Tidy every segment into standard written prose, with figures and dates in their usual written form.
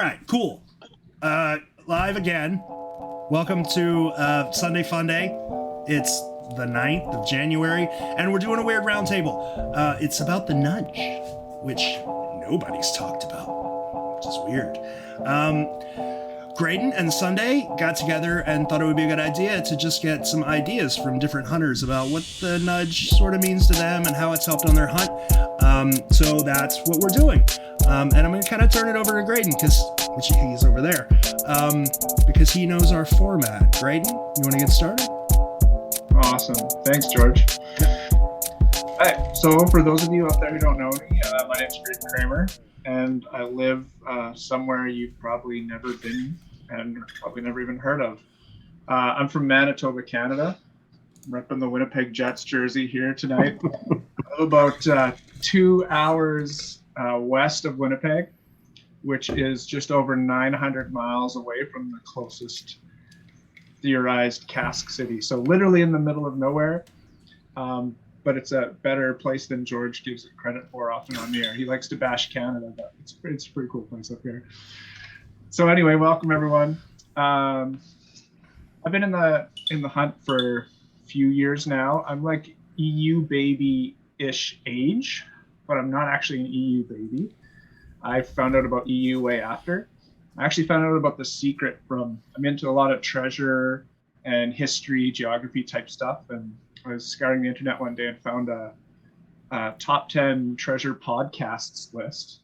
All right, cool. Live again. Welcome to Sunday Funday. It's the 9th of January, and we're doing a weird roundtable. It's about the nudge, which nobody's talked about, which is weird. Grayden and Funday got together and thought it would be a good idea to just get some ideas from different hunters about what the nudge sort of means to them and how it's helped on their hunt. So that's what we're doing. And I'm going to kind of turn it over to Grayden, which he's over there, because he knows our format. Grayden, you want to get started? Awesome. Thanks, George. All right. So for those of you out there who don't know me, my name's Graden Kramer, and I live somewhere you've probably never been and probably never even heard of. I'm from Manitoba, Canada. I'm repping the Winnipeg Jets jersey here tonight. I'm about 2 hours west of Winnipeg, which is just over 900 miles away from the closest theorized cask city. So literally in the middle of nowhere, but it's a better place than George gives it credit for often on the air. He likes to bash Canada, but it's a pretty cool place up here. So anyway, welcome everyone. I've been in the hunt for a few years now. I'm like EU baby-ish age, but I'm not actually an EU baby. I found out about EU way after. I actually found out about The Secret I'm into a lot of treasure and history, geography type stuff. And I was scouring the internet one day and found a top 10 treasure podcasts list.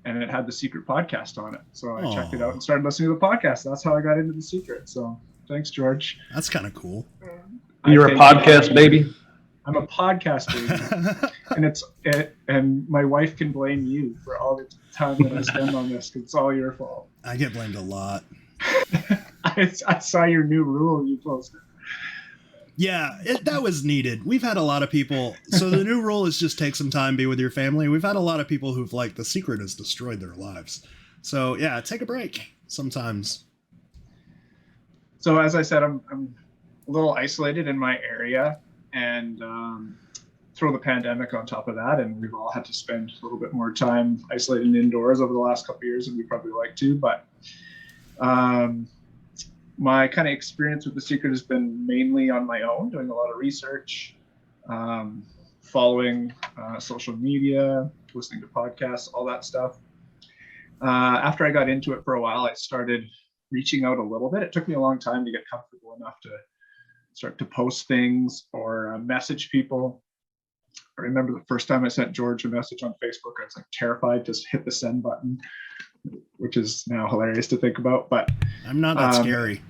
And it had The Secret podcast on it. So I checked it out and started listening to the podcast. That's how I got into The Secret. So thanks, George. That's kind of cool. You're a podcast baby? I'm a podcast baby. And my wife can blame you for all the time that I spend on this because it's all your fault. I get blamed a lot. I saw your new rule you posted. Yeah, that was needed. We've had a lot of people. So the new rule is just take some time, be with your family. We've had a lot of people who've The Secret has destroyed their lives. So yeah, take a break sometimes. So as I said, I'm a little isolated in my area, and throw the pandemic on top of that, and we've all had to spend a little bit more time isolating indoors over the last couple of years than we probably like to. But my kind of experience with The Secret has been mainly on my own, doing a lot of research, following social media, listening to podcasts, all that stuff. After I got into it for a while, I started reaching out a little bit. It took me a long time to get comfortable enough to start to post things or message people. I remember the first time I sent George a message on Facebook, I was terrified to hit the send button, which is now hilarious to think about. But I'm not that scary.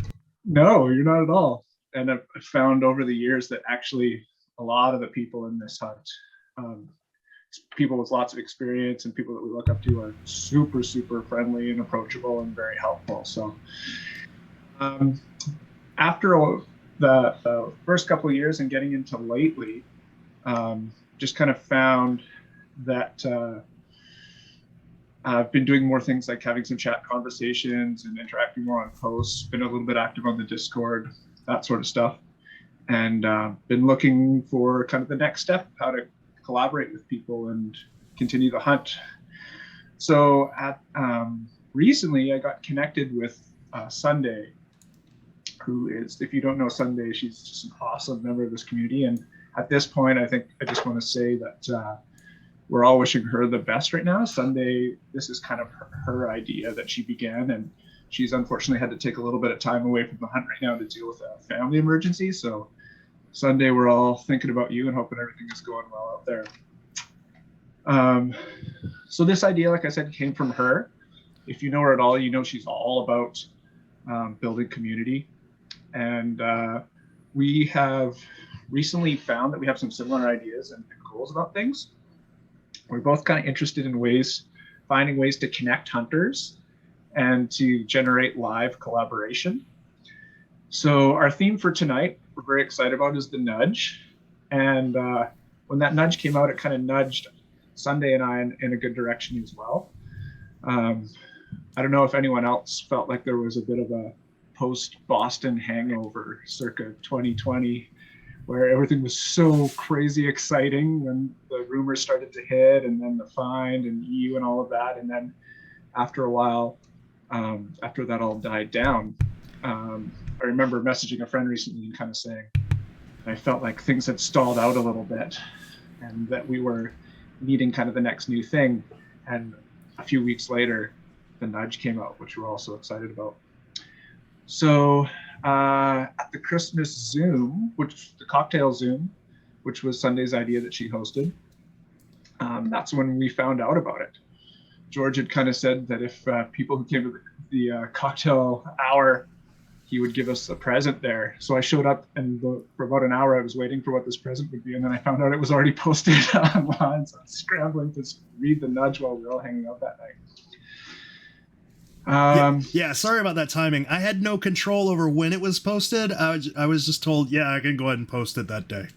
No, you're not at all. And I've found over the years that actually a lot of the people in this hunt, people with lots of experience and people that we look up to, are super, super friendly and approachable and very helpful. So after the first couple of years and getting into lately, just kind of found that I've been doing more things like having some chat conversations and interacting more on posts, been a little bit active on the Discord, that sort of stuff, and been looking for kind of the next step, how to collaborate with people and continue the hunt. So recently I got connected with Funday, who is, if you don't know Funday, she's just an awesome member of this community. And at this point, I think I just want to say that we're all wishing her the best right now. Funday, this is kind of her idea that she began, and she's unfortunately had to take a little bit of time away from the hunt right now to deal with a family emergency. So Funday, we're all thinking about you and hoping everything is going well out there. So this idea, like I said, came from her. If you know her at all, you know she's all about building community. And we have recently found that we have some similar ideas and goals about things. We're both kind of interested in finding ways to connect hunters and to generate live collaboration. So our theme for tonight, we're very excited about, is the nudge. And when that nudge came out, it kind of nudged Funday and I in a good direction as well. I don't know if anyone else felt like there was a bit of a post-Boston hangover circa 2020, where everything was so crazy exciting when the rumors started to hit, and then the find and EU and all of that. And then after a while, after that all died down, I remember messaging a friend recently and kind of saying, I felt like things had stalled out a little bit and that we were needing kind of the next new thing. And a few weeks later, the nudge came out, which we're also excited about. So at the Christmas Zoom, the cocktail Zoom, which was Sunday's idea that she hosted, that's when we found out about it. George had kind of said that if people who came to the cocktail hour, he would give us a present there. So I showed up, and for about an hour I was waiting for what this present would be, and then I found out it was already posted online. So I was scrambling to read the nudge while we were all hanging out that night. Yeah, sorry about that timing. I had no control over when it was posted. I was just told, yeah, I can go ahead and post it that day.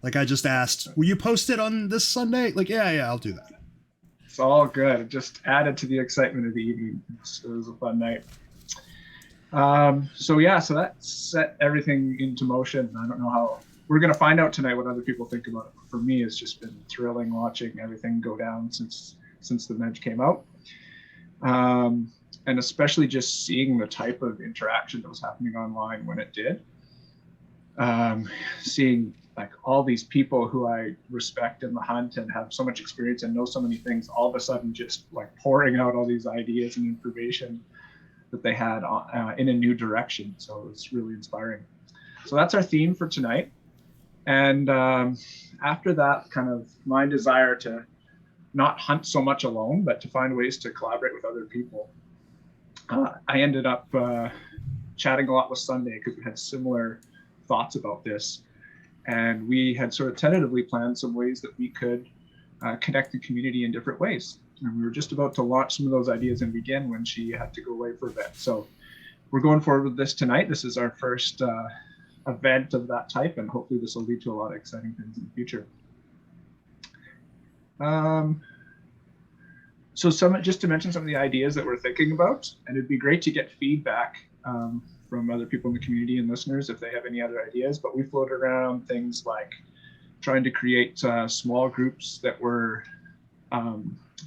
Like, I just asked, will you post it on this Sunday? Like, yeah, I'll do that. It's all good. It just added to the excitement of the evening. It was a fun night. So that set everything into motion. I don't know how we're going to find out tonight what other people think about it. For me, it's just been thrilling watching everything go down since the nudge came out. And especially just seeing the type of interaction that was happening online when it did. Seeing like all these people who I respect in the hunt and have so much experience and know so many things, all of a sudden just like pouring out all these ideas and information that they had in a new direction. So it's really inspiring. So that's our theme for tonight. And after that, kind of my desire to not hunt so much alone, but to find ways to collaborate with other people. I ended up chatting a lot with Funday because we had similar thoughts about this. And we had sort of tentatively planned some ways that we could connect the community in different ways. And we were just about to launch some of those ideas and begin when she had to go away for a bit. So we're going forward with this tonight. This is our first event of that type, and hopefully this will lead to a lot of exciting things in the future. So just to mention some of the ideas that we're thinking about, and it'd be great to get feedback from other people in the community and listeners if they have any other ideas, but we floated around things like trying to create small groups that were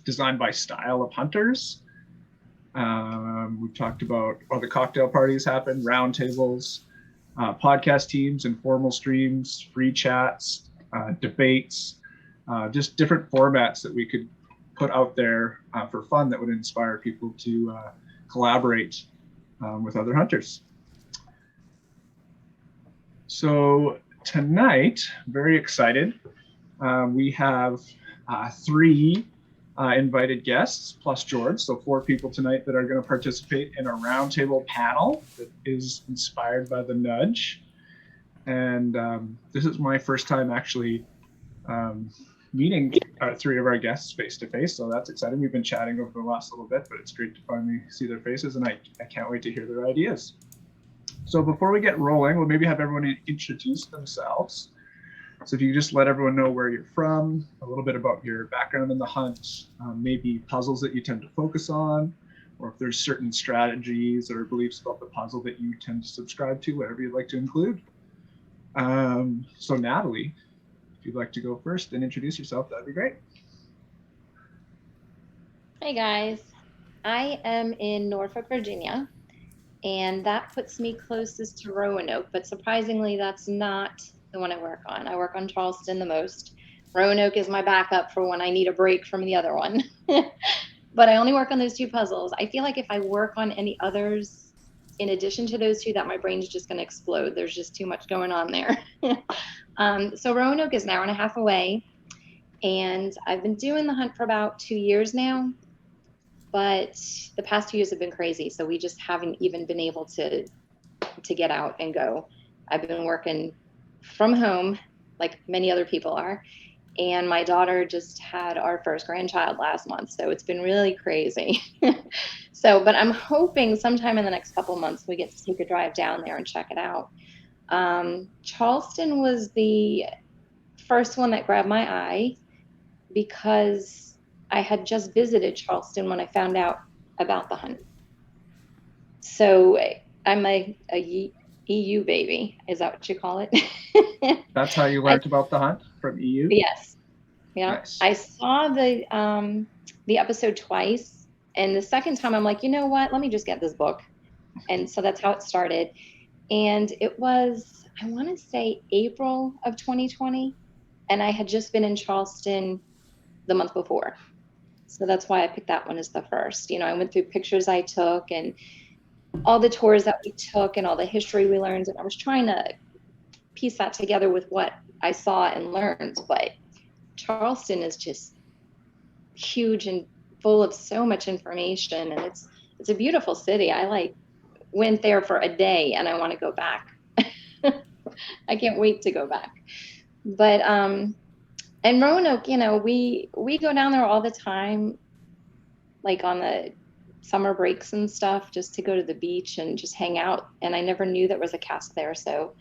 designed by style of hunters. We've talked about the cocktail parties happen, roundtables, podcast teams, informal streams, free chats, debates, just different formats that we could put out there for fun that would inspire people to collaborate with other hunters. So tonight, very excited. We have 3 invited guests plus George, so 4 people tonight that are going to participate in a roundtable panel that is inspired by the nudge. And this is my first time actually meeting 3 of our guests face to face, so that's exciting. We've been chatting over the last little bit, but it's great to finally see their faces, and I can't wait to hear their ideas. So before we get rolling, we'll maybe have everyone introduce themselves. So if you just let everyone know where you're from, a little bit about your background in the hunt, maybe puzzles that you tend to focus on, or if there's certain strategies or beliefs about the puzzle that you tend to subscribe to, whatever you'd like to include. So Natalie, if you'd like to go first and introduce yourself, that'd be great. Hey guys, I am in Norfolk, Virginia, and that puts me closest to Roanoke, but surprisingly, that's not the one I work on. I work on Charleston the most. Roanoke is my backup for when I need a break from the other one. But I only work on those 2 puzzles. I feel like if I work on any others in addition to those 2, that my brain's just going to explode. There's just too much going on there. So Roanoke is an hour and a half away, and I've been doing the hunt for about 2 years now, but the past 2 years have been crazy. So we just haven't even been able to get out and go. I've been working from home like many other people are. And my daughter just had our first grandchild last month. So it's been really crazy. But I'm hoping sometime in the next couple of months, we get to take a drive down there and check it out. Charleston was the first one that grabbed my eye because I had just visited Charleston when I found out about the hunt. So I'm a EU baby. Is that what you call it? That's how you learned about the hunt, from EU? Yes. Yeah. Nice. I saw the episode twice, And the second time I'm like, you know what, let me just get this book. And so that's how it started. And it was, I want to say April of 2020. And I had just been in Charleston the month before. So that's why I picked that one as the first. I went through pictures I took and all the tours that we took and all the history we learned. And I was trying to piece that together with what I saw and learned. But Charleston is just huge and full of so much information. And it's a beautiful city. I went there for a day and I want to go back. I can't wait to go back. But and Roanoke, we go down there all the time, like on the summer breaks and stuff, just to go to the beach and just hang out. And I never knew there was a cast there, so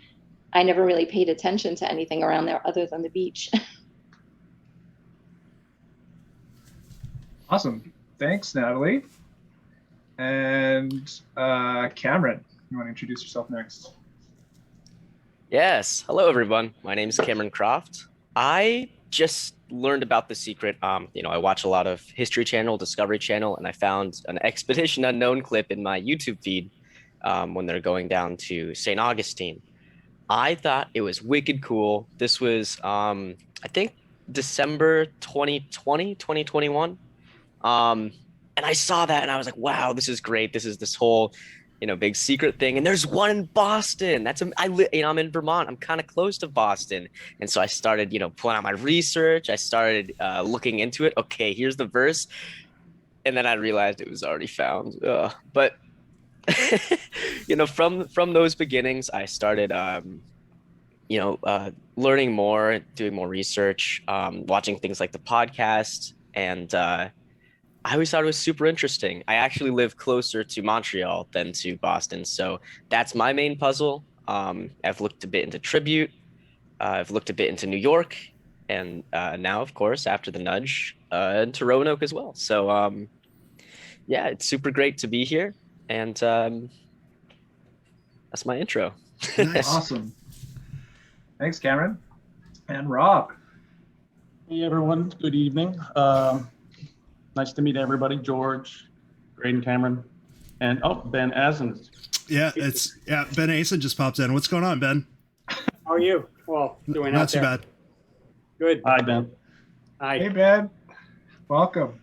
I never really paid attention to anything around there other than the beach. Awesome. Thanks, Natalie. And Cameron, you want to introduce yourself next? Yes. Hello, everyone. My name is Cameron Croft. I just learned about The Secret. I watch a lot of History Channel, Discovery Channel, and I found an Expedition Unknown clip in my YouTube feed when they're going down to St. Augustine. I thought it was wicked cool. This was, I think, December 2020, 2021. And I saw that and I was like, wow, this is great. This is this whole, big secret thing. And there's one in Boston. I'm in Vermont. I'm kind of close to Boston. And so I started, pulling out my research. I started looking into it. Okay, here's the verse. And then I realized it was already found. But, from those beginnings, I started, learning more, doing more research, watching things like the podcast. And I always thought it was super interesting. I actually live closer to Montreal than to Boston. So that's my main puzzle. I've looked a bit into Tribute. I've looked a bit into New York. And now, of course, after the nudge, into Roanoke as well. So, it's super great to be here. And that's my intro. Nice. Awesome. Thanks, Cameron. And Rob. Hey, everyone. Good evening. Nice to meet everybody. George, Grayden, Cameron, and Ben Asen. Yeah, Ben Asen just popped in. What's going on, Ben? How are you? Well, doing Not out too there. bad. Good. Hi, Ben. Hi. Hey, Ben. Welcome.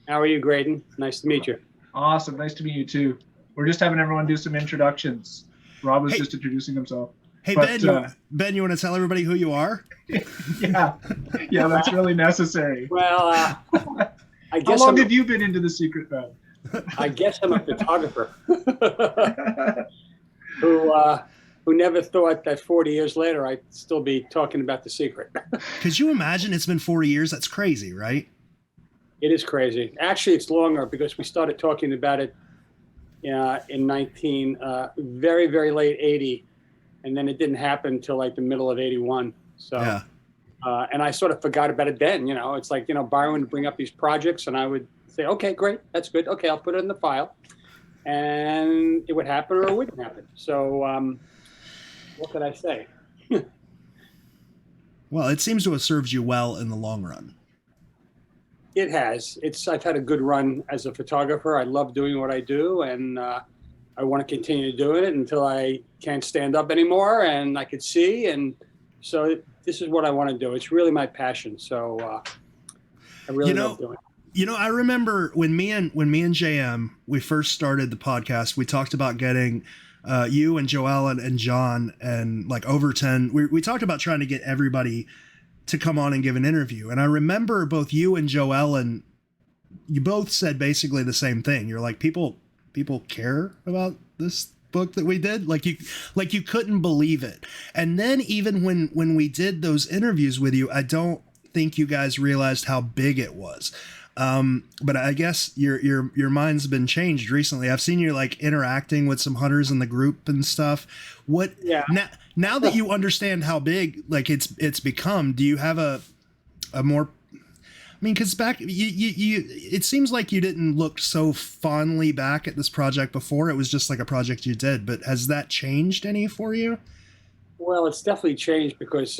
How are you, Graden? Nice to meet you. Awesome. Nice to meet you, too. We're just having everyone do some introductions. Rob was Hey. just introducing himself. Hey, But, Ben, you want to tell everybody who you are? Yeah, that's really necessary. Well, I How guess long have you been into The Secret, Ben? I guess I'm a photographer who never thought that 40 years later I'd still be talking about The Secret. Could you imagine it's been 40 years? That's crazy, right? It is crazy. Actually, it's longer because we started talking about it in very, very late 80. And then it didn't happen until like the middle of 81. So, Yeah. And I sort of forgot about it then, it's like, Byron would bring up these projects and I would say, okay, great. That's good. Okay. I'll put it in the file, and it would happen or it wouldn't happen. So, what could I say? Well, it seems to have served you well in the long run. It has. I've had a good run as a photographer. I love doing what I do, and I want to continue doing it until I can't stand up anymore and I could see. And so this is what I want to do. It's really my passion. So I really love doing it. I remember when me and JM, we first started the podcast, we talked about getting you and Joel and John and like Overton. We talked about trying to get everybody to come on and give an interview. And I remember both you and Joel, and you both said basically the same thing. You're like, people care about this book that we did. Like you couldn't believe it. And then even when we did those interviews with you, I don't think you guys realized how big it was. But I guess your mind's been changed recently. I've seen you like interacting with some hunters in the group and stuff. Now that you understand how big like it's become, do you have a more, I mean, because back you it seems like you didn't look so fondly back at this project before. It was just like a project you did. But has that changed any for you? Well, it's definitely changed because,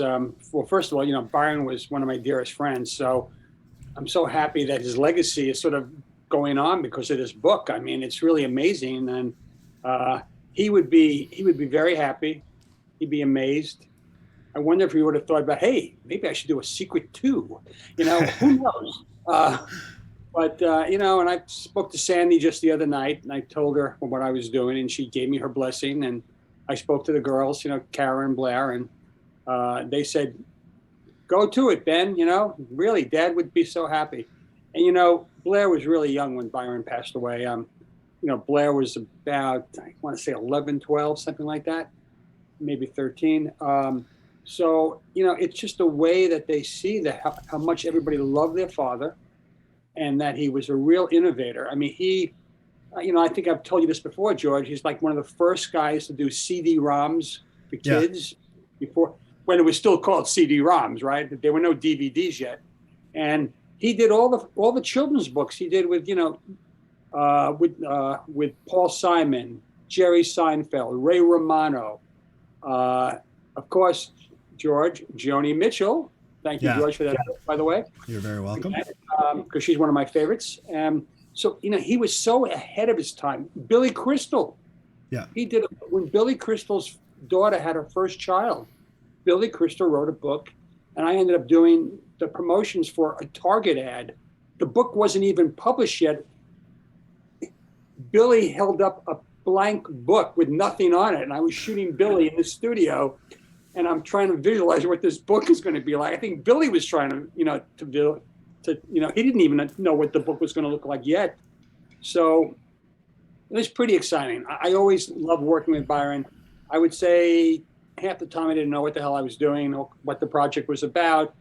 first of all, Byron was one of my dearest friends. So I'm so happy that his legacy is sort of going on because of this book. I mean, it's really amazing. And he would be very happy. He'd be amazed. I wonder if he would have thought about, hey, maybe I should do a secret too. Who knows? But and I spoke to Sandy just the other night, and I told her what I was doing, and she gave me her blessing. And I spoke to the girls, Kara and Blair, and they said, go to it, Ben. Really, Dad would be so happy. And, Blair was really young when Byron passed away. Blair was about, I want to say 11, 12, something like that, maybe 13. So, it's just a way that they see how much everybody loved their father and that he was a real innovator. I mean, he, I think I've told you this before, George, he's like one of the first guys to do CD-ROMs for kids before, when it was still called CD-ROMs, right? There were no DVDs yet. And he did all the children's books. He did with Paul Simon, Jerry Seinfeld, Ray Romano, of course, George, Joni Mitchell. Thank you, George, for that, by the way. You're very welcome. Because she's one of my favorites. So, he was so ahead of his time. Billy Crystal. Yeah. He did, when Billy Crystal's daughter had her first child, Billy Crystal wrote a book, and I ended up doing the promotions for a Target ad. The book wasn't even published yet. Billy held up a blank book with nothing on it, and I was shooting Billy in the studio, and I'm trying to visualize what this book is going to be like. I think Billy was trying to, he didn't even know what the book was going to look like yet. So it was pretty exciting. I always loved working with Byron. I would say half the time I didn't know what the hell I was doing or what the project was about,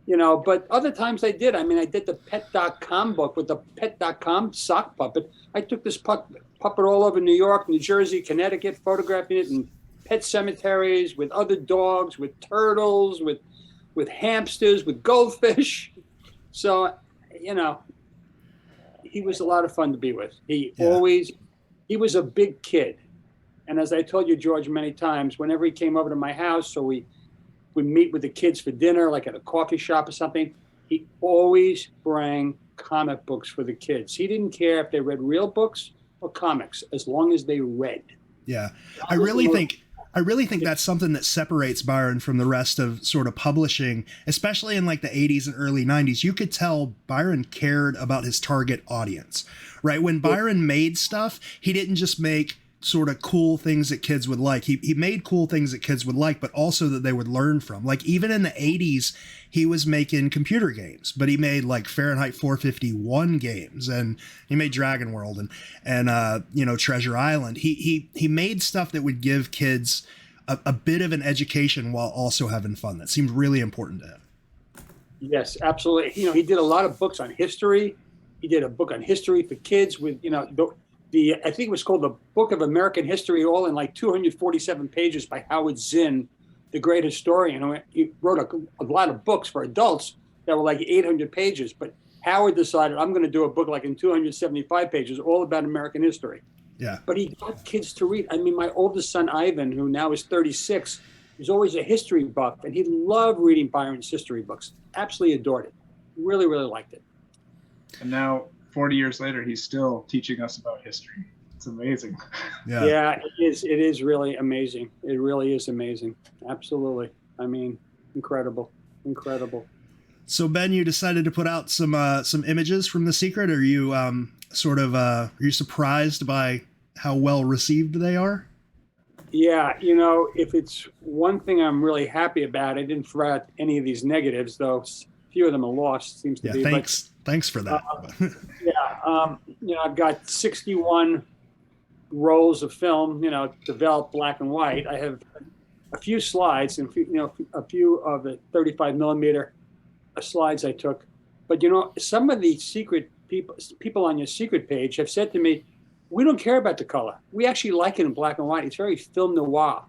but other times I did. I mean, I did the Pet.com book with the Pet.com sock puppet. I took this puppet all over New York, New Jersey, Connecticut, photographing it in pet cemeteries with other dogs, with turtles, with hamsters, with goldfish. So, he was a lot of fun to be with. He was a big kid. And as I told you, George, many times, whenever he came over to my house, so we would meet with the kids for dinner, like at a coffee shop or something, he always brought comic books for the kids. He didn't care if they read real books or comics, as long as they read. Yeah. I really think that's something that separates Byron from the rest of sort of publishing, especially in like the 80s and early 90s. You could tell Byron cared about his target audience, right? When Byron made stuff, he didn't just make sort of cool things that kids would like. He made cool things that kids would like, but also that they would learn from. Like even in the 80s, he was making computer games, but he made like Fahrenheit 451 games, and he made Dragon World and Treasure Island. He made stuff that would give kids a bit of an education while also having fun. That seemed really important to him. Yes, absolutely. He did a lot of books on history. He did a book on history for kids with, I think it was called the Book of American History, all in like 247 pages by Howard Zinn, the great historian. He wrote a lot of books for adults that were like 800 pages. But Howard decided, I'm going to do a book like in 275 pages, all about American history. Yeah. But he got kids to read. I mean, my oldest son, Ivan, who now is 36, was always a history buff, and he loved reading Byron's history books. Absolutely adored it. Really, really liked it. And now, 40 years later, he's still teaching us about history. It's amazing. Yeah, it is. It is really amazing. It really is amazing. Absolutely. I mean, incredible. So Ben, you decided to put out some images from The Secret. Are you are you surprised by how well received they are? Yeah, if it's one thing I'm really happy about, I didn't throw out any of these negatives, though. A few of them are lost, seems to be. Thanks for that. I've got 61 rolls of film, developed black and white. I have a few slides and a few of the 35 millimeter slides I took. But some of the secret people on your secret page have said to me, we don't care about the color. We actually like it in black and white. It's very film noir.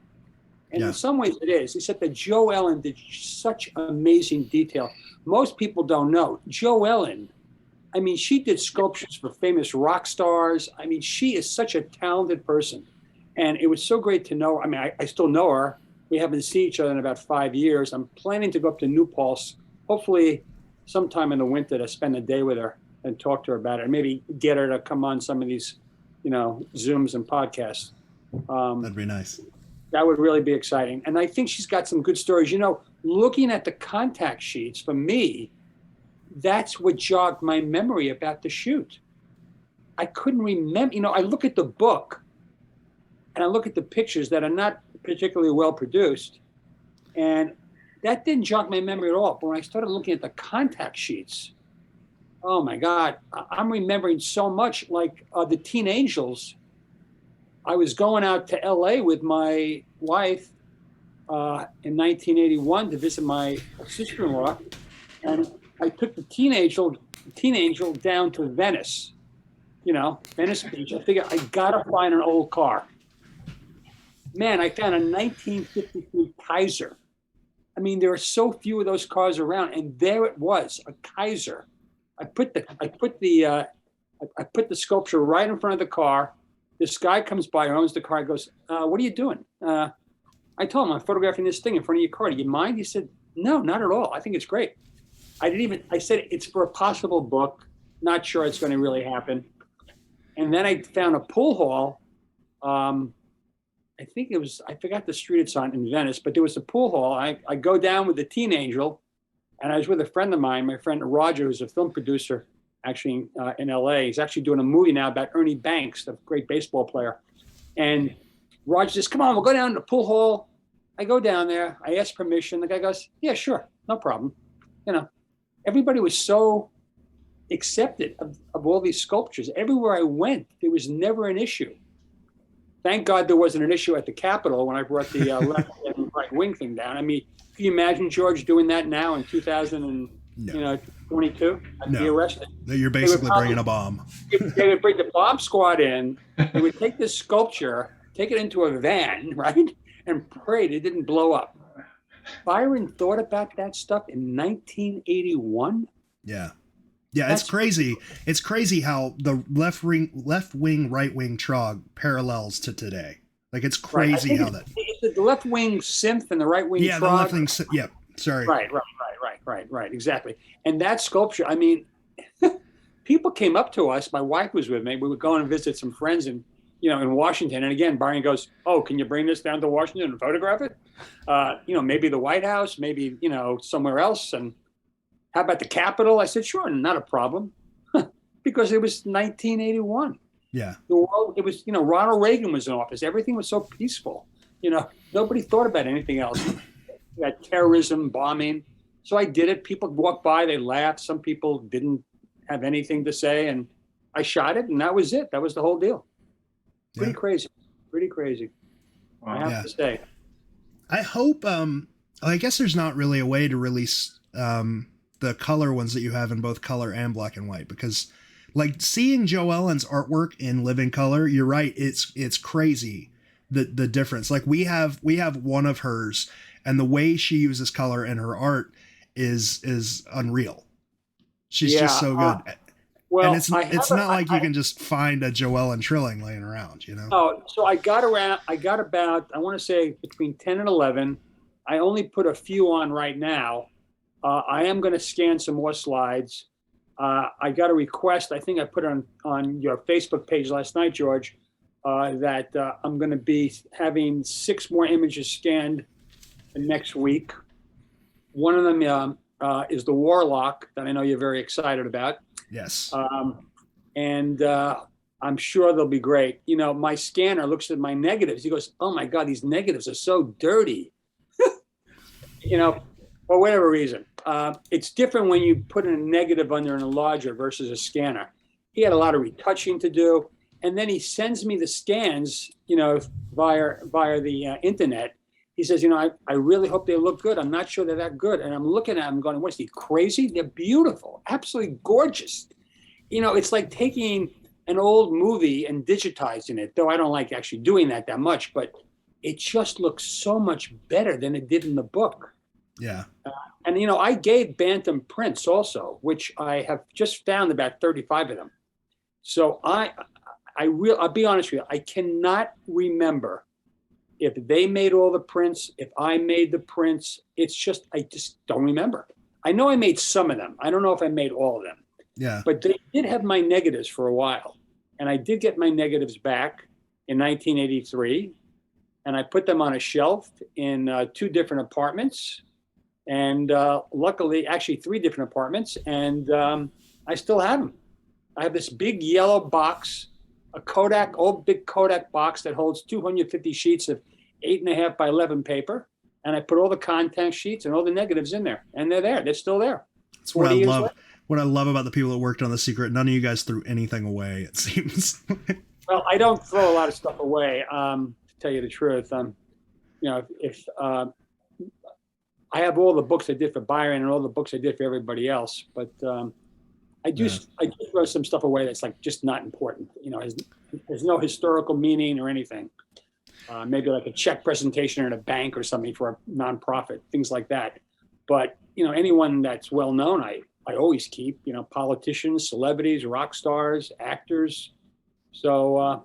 And in some ways it is, except that Joe Ellen did such amazing detail. Most people don't know. Joe Ellen, I mean, she did sculptures for famous rock stars. I mean, she is such a talented person. And it was so great to know. I mean, I still know her. We haven't seen each other in about 5 years. I'm planning to go up to New Paltz, hopefully sometime in the winter, to spend a day with her. and talk to her about it, and maybe get her to come on some of these, Zooms and podcasts. That'd be nice. That would really be exciting. And I think she's got some good stories. Looking at the contact sheets for me, that's what jogged my memory about the shoot. I couldn't remember, I look at the book and I look at the pictures that are not particularly well produced, and that didn't jog my memory at all. But when I started looking at the contact sheets, oh my God, I'm remembering so much, like the Teen Angels. I was going out to LA with my wife in 1981 to visit my sister-in-law, and I took the Teen Angel down to Venice, Venice Beach. I figured I gotta find an old car. Man, I found a 1953 Kaiser. I mean, there are so few of those cars around, and there it was, a Kaiser. I put the sculpture right in front of the car. This guy comes by, who owns the car, goes, what are you doing? I told him, I'm photographing this thing in front of your car. Do you mind? He said, no, not at all. I think it's great. I said, it's for a possible book. Not sure it's going to really happen. And then I found a pool hall. I think I forgot the street it's on in Venice, but there was a pool hall. I go down with the Teen Angel, and I was with a friend of mine, my friend Roger, who's a film producer, actually in LA. He's actually doing a movie now about Ernie Banks, the great baseball player. And Roger says, come on, we'll go down to the pool hall. I go down there. I ask permission. The guy goes, yeah, sure. No problem. Everybody was so accepted of all these sculptures. Everywhere I went, there was never an issue. Thank God there wasn't an issue at the Capitol when I brought the left and right wing thing down. I mean, can you imagine, George, doing that now in 2022? I'd be arrested. You're basically bringing a bomb. They would bring the bomb squad in. They would take this sculpture, take it into a van, right, and pray it didn't blow up. Byron thought about that stuff in 1981. Yeah. Yeah, it's crazy. It's crazy how the left wing, right wing trog parallels to today. Like, it's crazy how that. It's the left wing synth and the right wing trog. The left wing. Yeah, sorry. Right. Exactly. And that sculpture, I mean, people came up to us. My wife was with me. We would go and visit some friends in Washington. And again, Byron goes, "Oh, can you bring this down to Washington and photograph it? Maybe the White House, maybe somewhere else." And how about the Capitol? I said, sure, not a problem. Because it was 1981. Yeah. The world, it was, Ronald Reagan was in office. Everything was so peaceful. Nobody thought about anything else. That terrorism, bombing. So I did it. People walked by, they laughed. Some people didn't have anything to say. And I shot it, and that was it. That was the whole deal. Pretty crazy. Wow. I have to say. I hope, I guess there's not really a way to release the color ones that you have in both color and black and white, because like seeing Joellen's artwork in living color, you're right, it's crazy the difference. Like we have one of hers, and the way she uses color in her art is unreal. She's just so good. Well, and it's not like you can just find a Joellen Trilling laying around, Oh, so I got about, I want to say between 10 and 11. I only put a few on right now. I am going to scan some more slides. I got a request. I think I put on your Facebook page last night, George, that I'm going to be having 6 more images scanned next week. One of them is the Warlock that I know you're very excited about. Yes. And I'm sure they'll be great. My scanner looks at my negatives. He goes, oh my God, these negatives are so dirty. For whatever reason. It's different when you put in a negative under an enlarger versus a scanner. He had a lot of retouching to do. And then he sends me the scans, via the internet. He says, I really hope they look good. I'm not sure they're that good. And I'm looking at them going, what is he, crazy? They're beautiful, absolutely gorgeous. It's like taking an old movie and digitizing it, though I don't like actually doing that much, but it just looks so much better than it did in the book. Yeah. And I gave Bantam prints also, which I have just found about 35 of them. So I'll be honest with you, I cannot remember if they made all the prints, if I made the prints. I just don't remember. I know I made some of them. I don't know if I made all of them. Yeah. But they did have my negatives for a while. And I did get my negatives back in 1983. And I put them on a shelf in 2 different apartments. And luckily, actually 3 different apartments. And I still have them. I have this big yellow box, a Kodak, old big Kodak box that holds 250 sheets of 8.5 by 11 paper. And I put all the contact sheets and all the negatives in there. And they're there. They're still there. That's what I love. What I love about the people that worked on The Secret. None of you guys threw anything away, it seems. Well, I don't throw a lot of stuff away, to tell you the truth. If I have all the books I did for Byron and all the books I did for everybody else, but I do throw some stuff away that's like just not important. There's no historical meaning or anything. Maybe like a check presentation at a bank or something for a nonprofit, things like that. But anyone that's well known, I always keep. Politicians, celebrities, rock stars, actors. So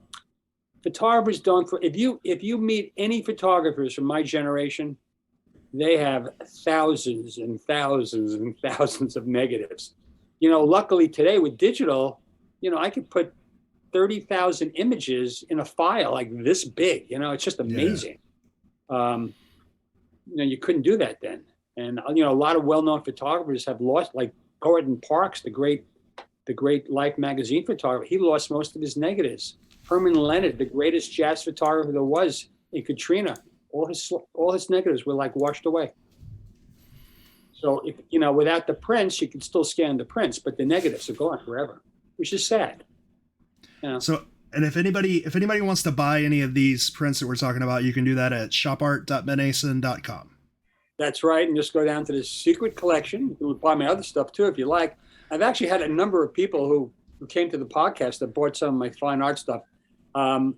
photographers don't. If you meet any photographers from my generation, they have thousands and thousands and thousands of negatives. Luckily today with digital, I could put 30,000 images in a file like this big. It's just amazing. Yeah. You couldn't do that then. And a lot of well-known photographers have lost, like Gordon Parks, the great Life magazine photographer. He lost most of his negatives. Herman Leonard, the greatest jazz photographer there was in Katrina, all his negatives were like washed away. So if without the prints, you can still scan the prints, but the negatives are gone forever, which is sad. So, and if anybody wants to buy any of these prints that we're talking about, you can do that at shopart.benasen.com. That's right, and just go down to the Secret Collection. You can buy my other stuff too if you like. I've actually had a number of people who came to the podcast that bought some of my fine art stuff. I'm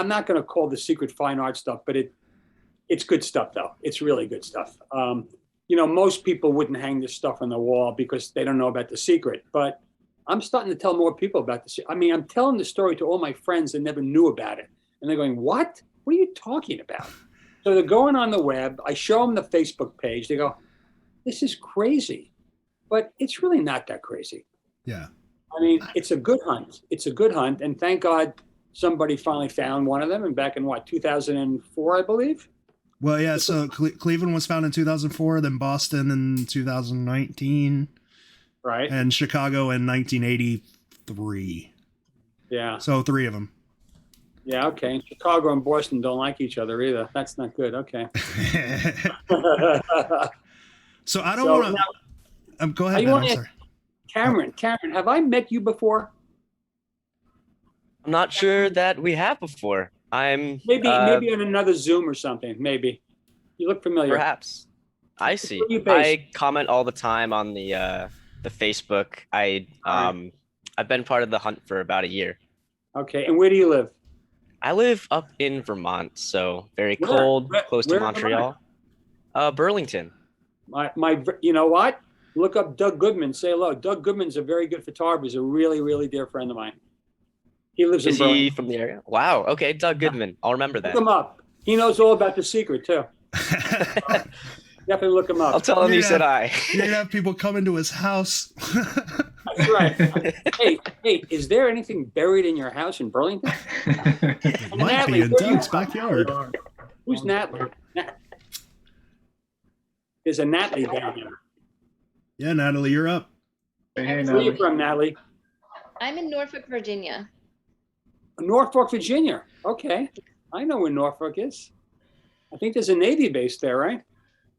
not going to call the Secret fine art stuff, but it's good stuff though. It's really good stuff. Most people wouldn't hang this stuff on the wall because they don't know about the Secret, but I'm starting to tell more people about this. I mean, I'm telling the story to all my friends that never knew about it, and they're going, "What? What are you talking about?" So they're going on the web. I show them the Facebook page. They go, "This is crazy," but it's really not that crazy. Yeah. I mean, it's a good hunt. It's a good hunt, and thank God somebody finally found one of them. And back in 2004, I believe. Well, yeah. So Cleveland was found in 2004, then Boston in 2019, right? And Chicago in 1983. Yeah. So 3 of them. Yeah. Okay. And Chicago and Boston don't like each other either. That's not good. Okay. So I don't want to. Go ahead. Ben, I'm sorry. Cameron, have I met you before? I'm not sure that we have before. Maybe on another Zoom or something. Maybe you look familiar. Perhaps. I see. I comment all the time on the Facebook. I've been part of the hunt for about a year. Okay, and where do you live? I live up in Vermont, so very cold, close to Montreal. Burlington. You know what? Look up Doug Goodman. Say hello. Doug Goodman's a very good photographer. He's a really, really dear friend of mine. He lives in Burlington. Is he from the area? Wow. Okay, Doug Goodman. I'll remember that. Look him up. He knows all about The Secret too. Definitely look him up. I'll tell him you said I. You're gonna have people come into his house. That's right. Hey, is there anything buried in your house in Burlington? It might Natalie, be in Doug's backyard. Who's Natalie? There's a Natalie down here. Yeah, Natalie, you're up. Hey, Natalie. Where are you from, Natalie? I'm in Norfolk, Virginia. Norfolk, Virginia. Okay. I know where Norfolk is. I think there's a Navy base there, right?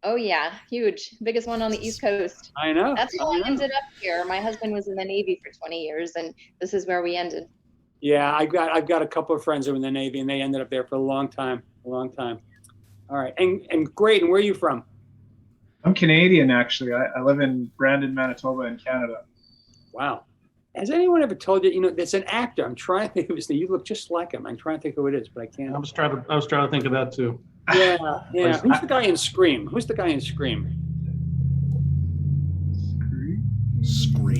Oh yeah, huge. Biggest one on the East Coast. I know. That's how I ended up here. My husband was in the Navy for 20 years and this is where we ended. Yeah, I've got a couple of friends who were in the Navy and they ended up there for a long time. All right. And Graden, where are you from? I'm Canadian, actually. I live in Brandon, Manitoba in Canada. Wow. Has anyone ever told you, there's an actor, I'm trying to think of his name. You look just like him. I'm trying to think who it is, but I can't. I was trying to think of that too. Yeah. Who's the guy in Scream? Scream?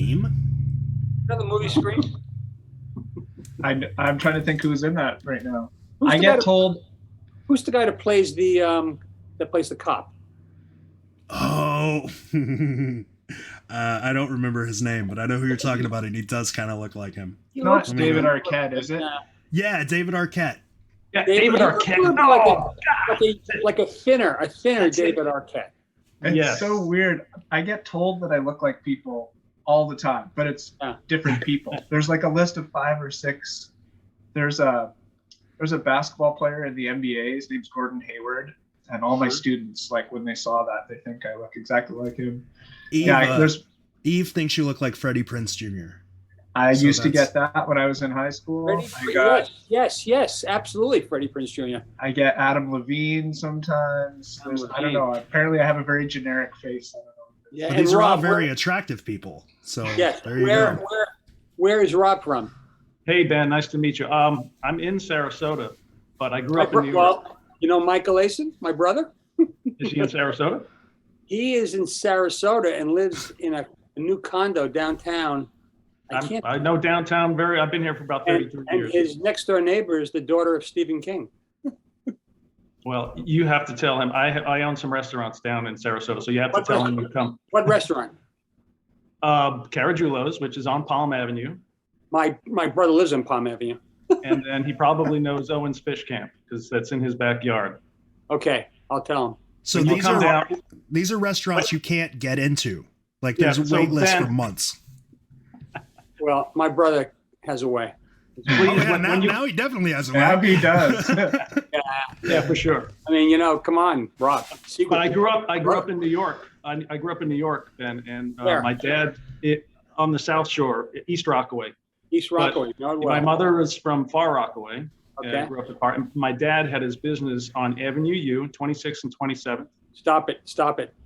You know the movie Scream? I'm trying to think who's in that right now. Who's the guy that plays the cop? Oh, I don't remember his name, but I know who you're talking about, and he does kind of look like him. He Not looks David Arquette, is it? Yeah, David Arquette. Yeah, David David Arquette. Arquette. Oh, like a thinner David Arquette. It's Yes. so weird. I get told that I look like people all the time, but it's Yeah. different people. There's like a list of 5 or 6. There's a basketball player in the NBA. His name's Gordon Hayward, and all my students, like when they saw that, they think I look exactly like him. Eve thinks you look like Freddie Prinze Jr. I So used to that's- get that when I was in high school. Yes, absolutely, Freddie Prinze Jr. I get Adam Levine sometimes. I don't know. Apparently, I have a very generic face. I don't know. Yeah, But and these are all Rob, very attractive people. So yes. there you go. Where is Rob from? hey Ben, nice to meet you. I'm in Sarasota, but I grew up in New York. Well, you know Michael Asen, my brother. Is he in Sarasota? He is in Sarasota and lives in a new condo downtown. I know downtown very. I've been here for about 33 and years. his next door neighbor is the daughter of Stephen King. Well, you have to tell him. I own some restaurants down in Sarasota, so you have to What tell him to come. What restaurant? Caragiulo's, which is on Palm Avenue, My brother lives in Palm Avenue. and then he probably knows Owen's Fish Camp because that's in his backyard. Okay, I'll tell him. So When you these come are down- these are restaurants you can't get into. Like Yeah, there's a so wait list Ben- for months. Well, my brother has a way. Please, Oh, yeah, when you- now he definitely has a Now way. he does. yeah, for sure. I mean, come on, Rob. But I grew up in New York. I grew up in New York, Ben, and Where? my dad on the South Shore, East Rockaway. East Rockaway. You know it well. My mother was from Far Rockaway. Okay. I grew up in Far. And my dad had his business on Avenue U, 26th and 27th. Stop it.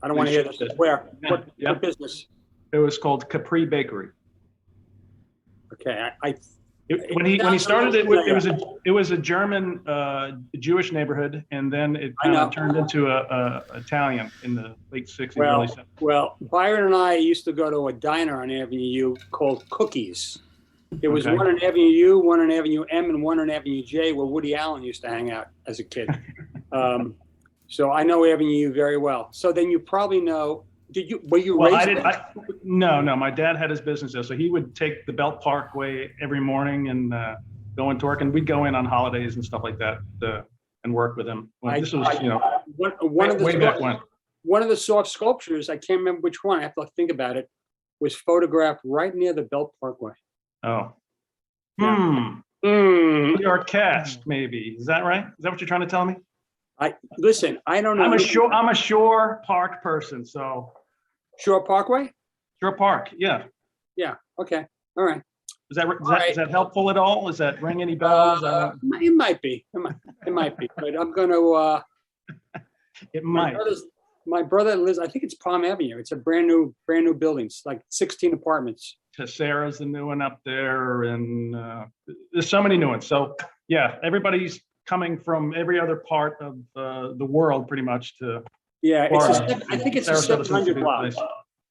I don't want to hear this. Where? Yeah, yeah. What business? It was called Capri Bakery. Okay, When he started it was a German Jewish neighborhood, and then it I kind know. of turned into a Italian in the late 60s, early 70s. Well, Byron and I used to go to a diner on Avenue U called Cookies. There was Okay. one on Avenue U, one on Avenue M, and one on Avenue J where Woody Allen used to hang out as a kid. So I know Avenue U very well. So then you probably know, were you Well, raised there? No. My dad had his business there, so he would take the Belt Parkway every morning and go into work, and we'd go in on holidays and stuff like that and work with him. Well, this was, One of the way back when. One of the soft sculptures, I can't remember which one, I have to think about it, was photographed right near the Belt Parkway. Oh. Yeah. We are cast, maybe. Is that right? Is that what you're trying to tell me? Listen, I don't know. I'm a Shore Park person, so Shore Parkway? Shore Park, yeah. Yeah. Okay. All right. Is that helpful at all? Does that ring any bells? It might be. It might be. But I'm going to. It might. My brother lives. I think it's Palm Avenue. It's a brand new buildings, like 16 apartments. Sarah's the new one up there, and there's so many new ones. So yeah, everybody's coming from every other part of the world, pretty much. To Yeah, Florida. I think it's a Sarasota seems to 700 be the block. place.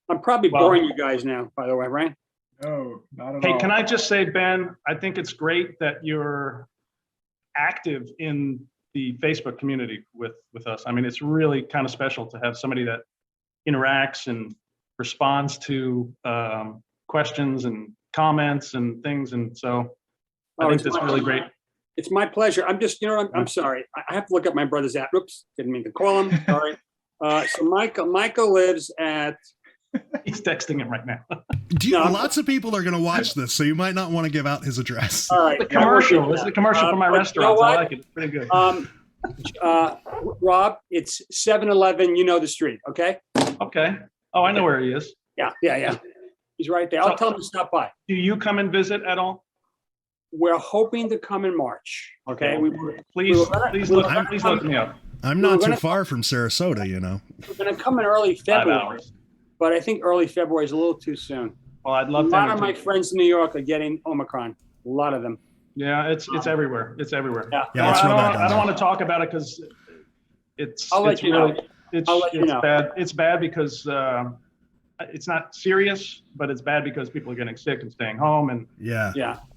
I'm probably Wow. boring you guys now, by the way, right? No, not at Hey, all. can I just say, Ben, I think it's great that you're active in the Facebook community with us. I mean, it's really kind of special to have somebody that interacts and responds to questions and comments and things. And so I think that's really great. It's my pleasure. I'm just, I'm sorry. I have to look up my brother's app. Oops, didn't mean to call him. Sorry. So Michael lives at. He's texting him right now. Lots of people are going to watch this, so you might not want to give out his address. All right. The commercial. It's the commercial for my restaurants. I like it. It's pretty good. Rob, it's 7-Eleven. You know the street, okay? Okay. Oh, I know where he is. Yeah. He's right there. I'll tell him to stop by. Do you come and visit at all? We're hoping to come in March. Okay. Please look me up. I'm not too far from Sarasota, We're going to come in early 5 February, hours. but I think early February is a little too soon. Well, I'd A love to. lot of my friends in New York are getting Omicron. A lot of them. Yeah, it's everywhere. It's everywhere. Yeah. Yeah, it's real bad down I don't there. want to talk about it because I'll let you know. I'll let you it's know. bad. It's bad because it's not serious, but it's bad because people are getting sick and staying home, and Yeah.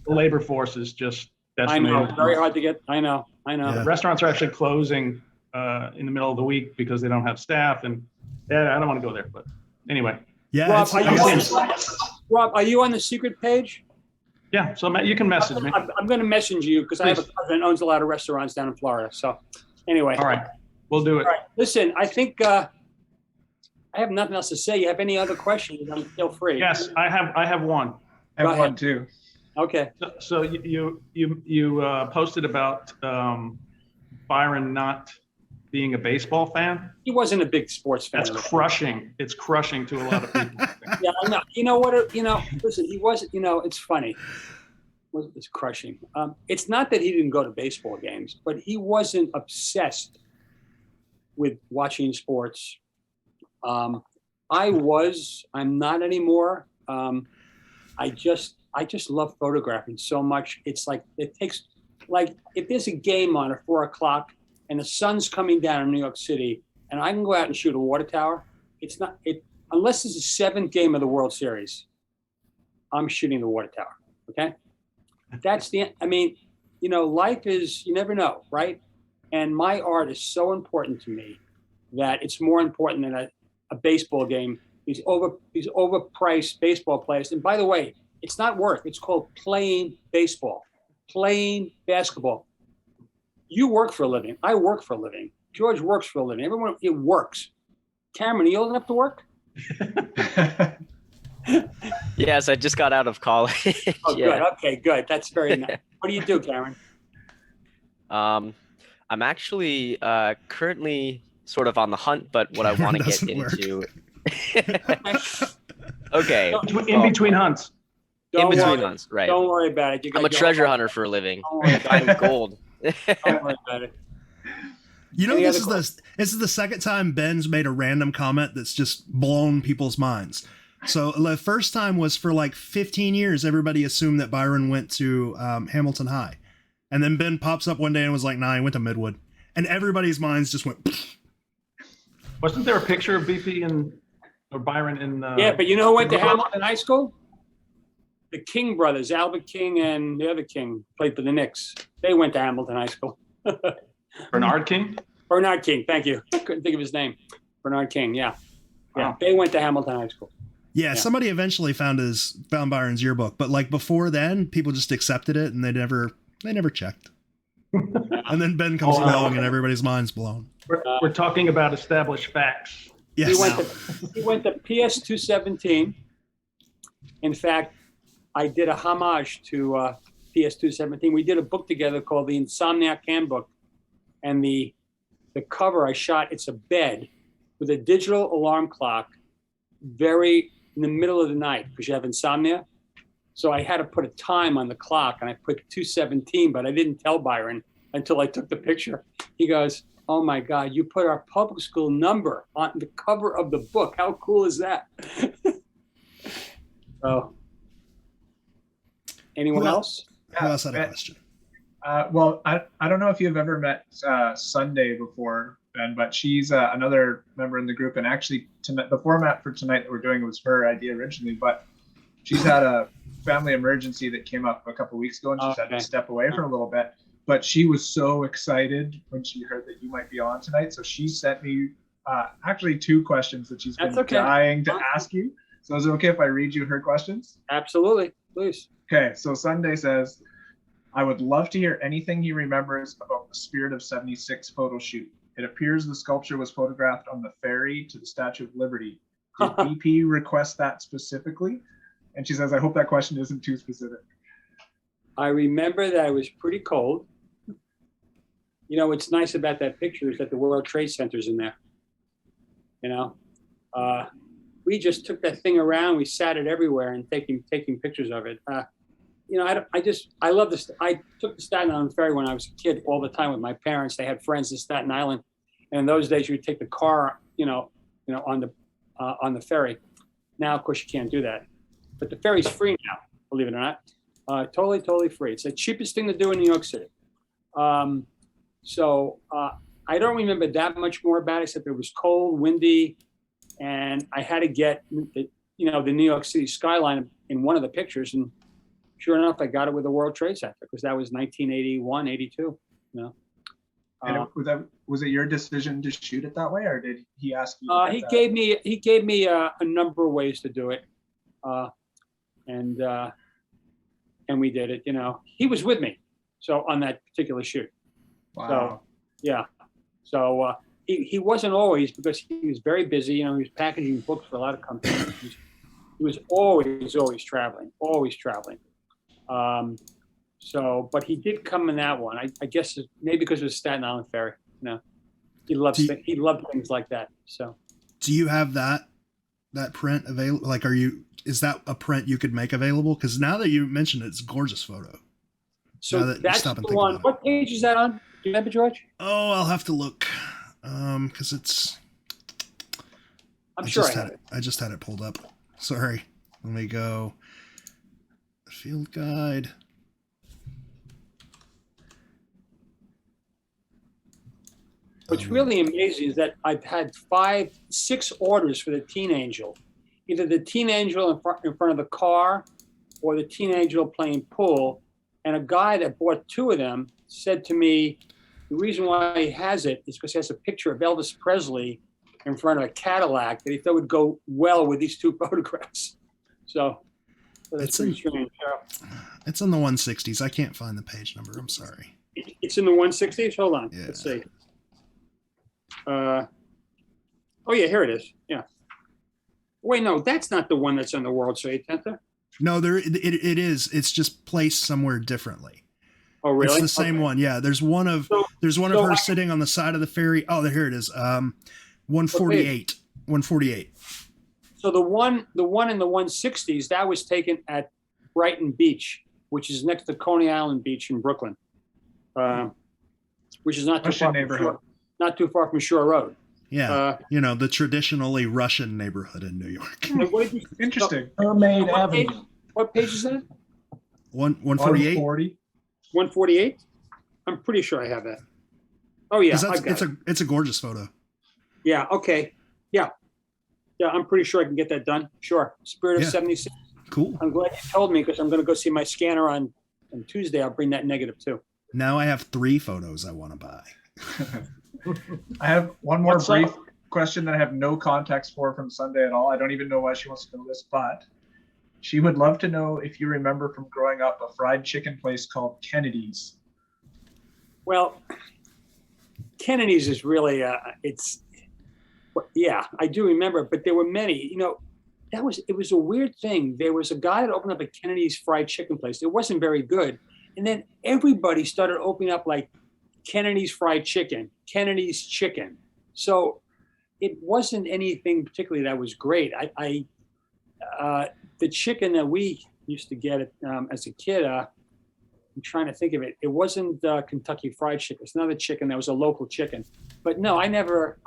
the labor force is just I decimated. know. Very hard to get. I know. Yeah. Restaurants are actually closing in the middle of the week because they don't have staff, and I don't want to go there. But anyway, Yeah, Rob, it's- Rob, are you on the secret page? Yeah, so you can message me. I'm going to message you because I have a Please. cousin that owns a lot of restaurants down in Florida. So anyway. All right, we'll do it. All right. Listen, I think I have nothing else to say. You have any other questions? Feel free. Yes, I have one. I have Go one ahead. too. Okay. So you posted about Byron not being a baseball fan. He wasn't a big sports fan. That's crushing. It's crushing to a lot of people. Yeah, I know. You know what? Listen, he wasn't. It's funny. It's crushing. It's not that he didn't go to baseball games, but he wasn't obsessed with watching sports. I was. I'm not anymore. I just love photographing so much. It's like it takes. Like if there's a game on at 4:00 and the sun's coming down in New York City, and I can go out and shoot a water tower. It's not it unless it's the 7th game of the World Series. I'm shooting the water tower. Okay, that's the. I mean, life is you never know, right? And my art is so important to me that it's more important than a baseball game. These overpriced baseball players. And by the way, it's not work. It's called playing baseball, playing basketball. You work for a living. I work for a living. George works for a living. Everyone, it works. Cameron, are you old enough to work? Yes, I just got out of college. Oh, Yeah. good. Okay, good. That's very nice. What do you do, Cameron? I'm actually currently sort of on the hunt, but what I want to get Doesn't work. into. Okay. In between hunts. In Don't between worry. hunts, right? Don't worry about it. I'm a treasure hunter for a living. Don't worry about Finding it. gold. Don't worry about it. Any this other is this is the second time Ben's made a random comment that's just blown people's minds. So the first time was for like 15 years, everybody assumed that Byron went to Hamilton High. And then Ben pops up one day and was like, nah, he went to Midwood. And everybody's minds just went, Wasn't there a picture of BP or Byron in? Yeah, but you know who went to Hamilton High School? The King brothers, Albert King and the other King, played for the Knicks. They went to Hamilton High School. Bernard King. Bernard King, thank you. I couldn't think of his name. Bernard King, yeah. Yeah, Wow. they went to Hamilton High School. yeah, somebody eventually found Byron's yearbook. But like before then, people just accepted it and they never checked. And then Ben comes along and everybody's mind's blown. We're talking about established facts. Yes. He went to PS 217. In fact, I did a homage to PS 217. We did a book together called The Insomniac Handbook. And the cover I shot, it's a bed with a digital alarm clock very in the middle of the night because you have insomnia. So I had to put a time on the clock and I put 217, but I didn't tell Byron until I took the picture. He goes, oh my God, you put our public school number on the cover of the book. How cool is that? So, anyone else? Who else had a question? Well, I don't know if you've ever met Sunday before, Ben, but she's another member in the group. And actually, tonight, the format for tonight that we're doing was her idea originally, but she's had a family emergency that came up a couple of weeks ago, and she's had to step away for a little bit. But she was so excited when she heard that you might be on tonight. So she sent me actually 2 questions that she's been dying to ask you. So is it okay if I read you her questions? Absolutely, please. Okay, so Sunday says, I would love to hear anything he remembers about the Spirit of 76 photo shoot. It appears the sculpture was photographed on the ferry to the Statue of Liberty. Did BP request that specifically? And she says, I hope that question isn't too specific. I remember that it was pretty cold. You know, what's nice about that picture is that the World Trade Center's in there. You know, we just took that thing around. We sat it everywhere and taking pictures of it. You know, I love this. I took the Staten Island Ferry when I was a kid all the time with my parents. They had friends in Staten Island, and in those days you would take the car, you know, on the ferry. Now, of course, you can't do that, but the ferry's free now. Believe it or not, totally free. It's the cheapest thing to do in New York City. So I don't remember that much more about it, except it was cold, windy, and I had to get the New York City skyline in one of the pictures, and sure enough, I got it with the World Trade Center because that was 1981, 82. You know, And was it your decision to shoot it that way, or did he ask you? He gave me a number of ways to do it, and we did it. He was with me, so on that particular shoot. Wow. So yeah, so he wasn't always, because he was very busy. He was packaging books for a lot of companies. He was always traveling. But he did come in that one. I guess maybe because it was Staten Island Ferry. He loved things like that. So, do you have that print available? Like, is that a print you could make available? Because now that you mentioned it, it's a gorgeous photo. So that's the one. What page is that on? Do you remember, George? Oh, I'll have to look. Because it's. I just had it pulled up. Sorry. Let me go. Field guide. What's really amazing is that I've had 6 orders for the Teen Angel. Either the Teen Angel in front of the car, or the Teen Angel playing pool. And a guy that bought 2 of them said to me, the reason why he has it is because he has a picture of Elvis Presley in front of a Cadillac that he thought would go well with these 2 photographs. So that's pretty strange. It's in the 160s. I can't find the page number. I'm sorry. It's in the 160s? Hold on. Yeah. Let's see. Oh yeah, here it is. Yeah. Wait, no, that's not the one that's on the World Trade Center. No, it is. It's just placed somewhere differently. Oh, really? It's the same one. Yeah. There's one of her sitting on the side of the ferry. Oh, here it is. 148. 148. So the one in the 160s, that was taken at Brighton Beach, which is next to Coney Island Beach in Brooklyn, which is not too far from Shore Road. Yeah, the traditionally Russian neighborhood in New York. Interesting. Mermaid Avenue. What page is that? 148. 148. I'm pretty sure I have that. Oh yeah, it's a gorgeous photo. Yeah. Okay. Yeah. I'm pretty sure I can get that done. Sure. Spirit of 76. Cool. I'm glad you told me, because I'm going to go see my scanner on Tuesday. I'll bring that negative too. Now I have 3 photos I want to buy. I have one more brief question that I have no context for from Sunday at all. I don't even know why she wants to know this, but she would love to know if you remember from growing up a fried chicken place called Kennedy's. Well, Kennedy's is really yeah, I do remember, but there were many. It was a weird thing. There was a guy that opened up a Kennedy's fried chicken place. It wasn't very good, and then everybody started opening up like Kennedy's fried chicken, Kennedy's chicken. So it wasn't anything particularly that was great. The chicken that we used to get as a kid, I'm trying to think of it. It wasn't Kentucky Fried Chicken. It's another chicken that was a local chicken. But no, I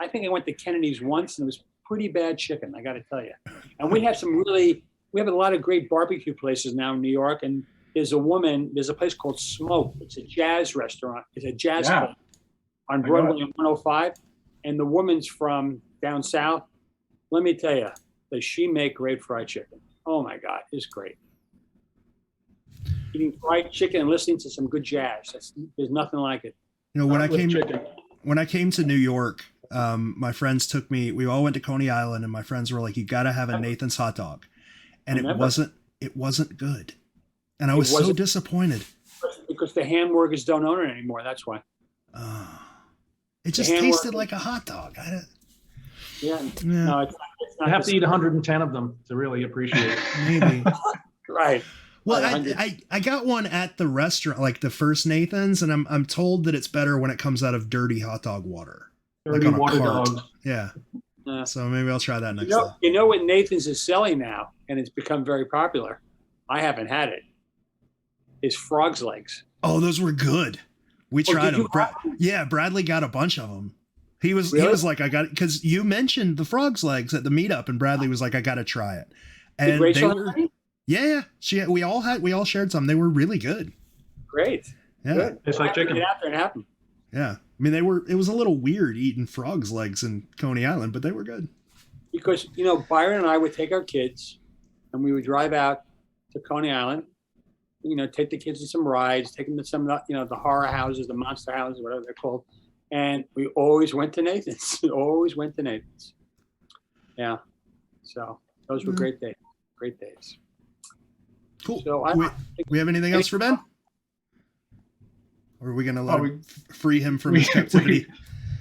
think I went to Kennedy's once, and it was pretty bad chicken, I got to tell you. And we have a lot of great barbecue places now in New York. And there's a place called Smoke. It's a jazz restaurant. It's a jazz club on Broadway and 105. And the woman's from down south. Let me tell you, does she make great fried chicken? Oh my God, it's great. Eating fried chicken and listening to some good jazz. There's nothing like it. When I came to New York, my friends took me. We all went to Coney Island, and my friends were like, "You got to have a Nathan's hot dog," and it wasn't good, and I was so disappointed because the hamburgers don't own it anymore. That's why. It just tasted like a hot dog. No, it's not. You have to eat 110 of them to really appreciate it. Maybe. Right. Well, I got one at the restaurant, like the first Nathan's, and I'm told that it's better when it comes out of dirty hot dog water. Dirty like on water a cart. dogs. Yeah. So maybe I'll try that next time. You know what Nathan's is selling now, and it's become very popular. I haven't had it. Is frog's legs. Oh, those were good. We tried them. Bradley got a bunch of them. He was like, I got it, because you mentioned the frog's legs at the meetup, and Bradley was like, I got to try it. And they were. Yeah, we all shared some. They were really good. Great. Yeah, good. It's like chicken. Get out there and have them. Yeah, I mean it was a little weird eating frog's legs in Coney Island, but they were good. Because Byron and I would take our kids, and we would drive out to Coney Island. Take the kids to some rides, take them to some the horror houses, the monster houses, whatever they're called, And we always went to Nathan's. Always went to Nathan's. Yeah. So those were great days. Great days. Cool. So we have anything else for Ben? Or are we going to let Oh, him free him from his captivity?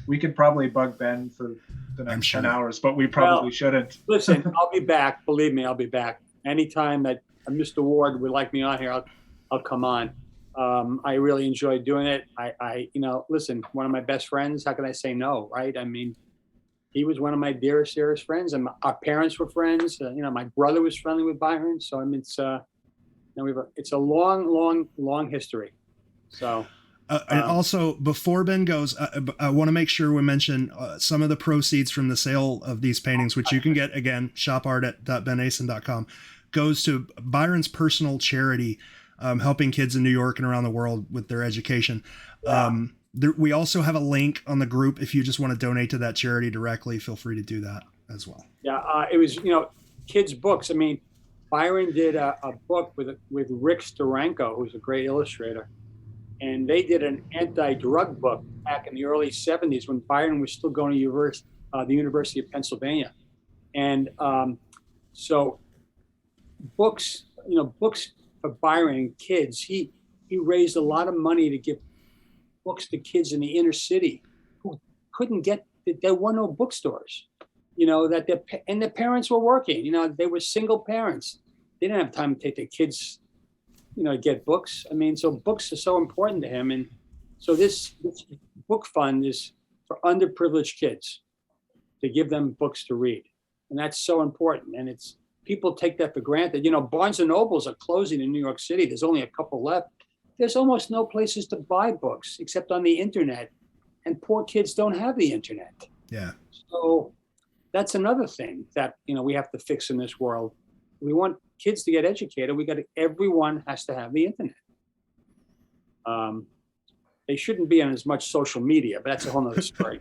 We could probably bug Ben for the I'm next sure. 10 hours, but we probably shouldn't. Listen, I'll be back. Believe me, I'll be back. Anytime that Mr. Ward would like me on here, I'll come on. I really enjoy doing it. I listen, one of my best friends, how can I say no, right? I mean, he was one of my dearest friends, and our parents were friends. My brother was friendly with Byron. So, I mean, it's a long history. So. And also, before Ben goes, I want to make sure we mention some of the proceeds from the sale of these paintings, which you can get, again, shopart@benasen.com, goes to Byron's personal charity, helping kids in New York and around the world with their education. We also have a link on the group. If you just want to donate to that charity directly, feel free to do that as well. Yeah, it was, kids' books. I mean, Byron did a book with Rick Steranko, who's a great illustrator. And they did an anti-drug book back in the early 70s when Byron was still going to the University of Pennsylvania. And so books for Byron and kids, he raised a lot of money to give books to kids in the inner city who couldn't get, there were no bookstores, that their parents were working, they were single parents. They didn't have time to take their kids get books. I mean, so books are so important to him. And so this book fund is for underprivileged kids to give them books to read. And that's so important. And people take that for granted. Barnes and Nobles are closing in New York City. There's only a couple left. There's almost no places to buy books except on the internet. And poor kids don't have the internet. Yeah. So that's another thing that, we have to fix in this world. We want kids to get educated. Everyone has to have the internet. They shouldn't be on as much social media, but that's a whole nother story.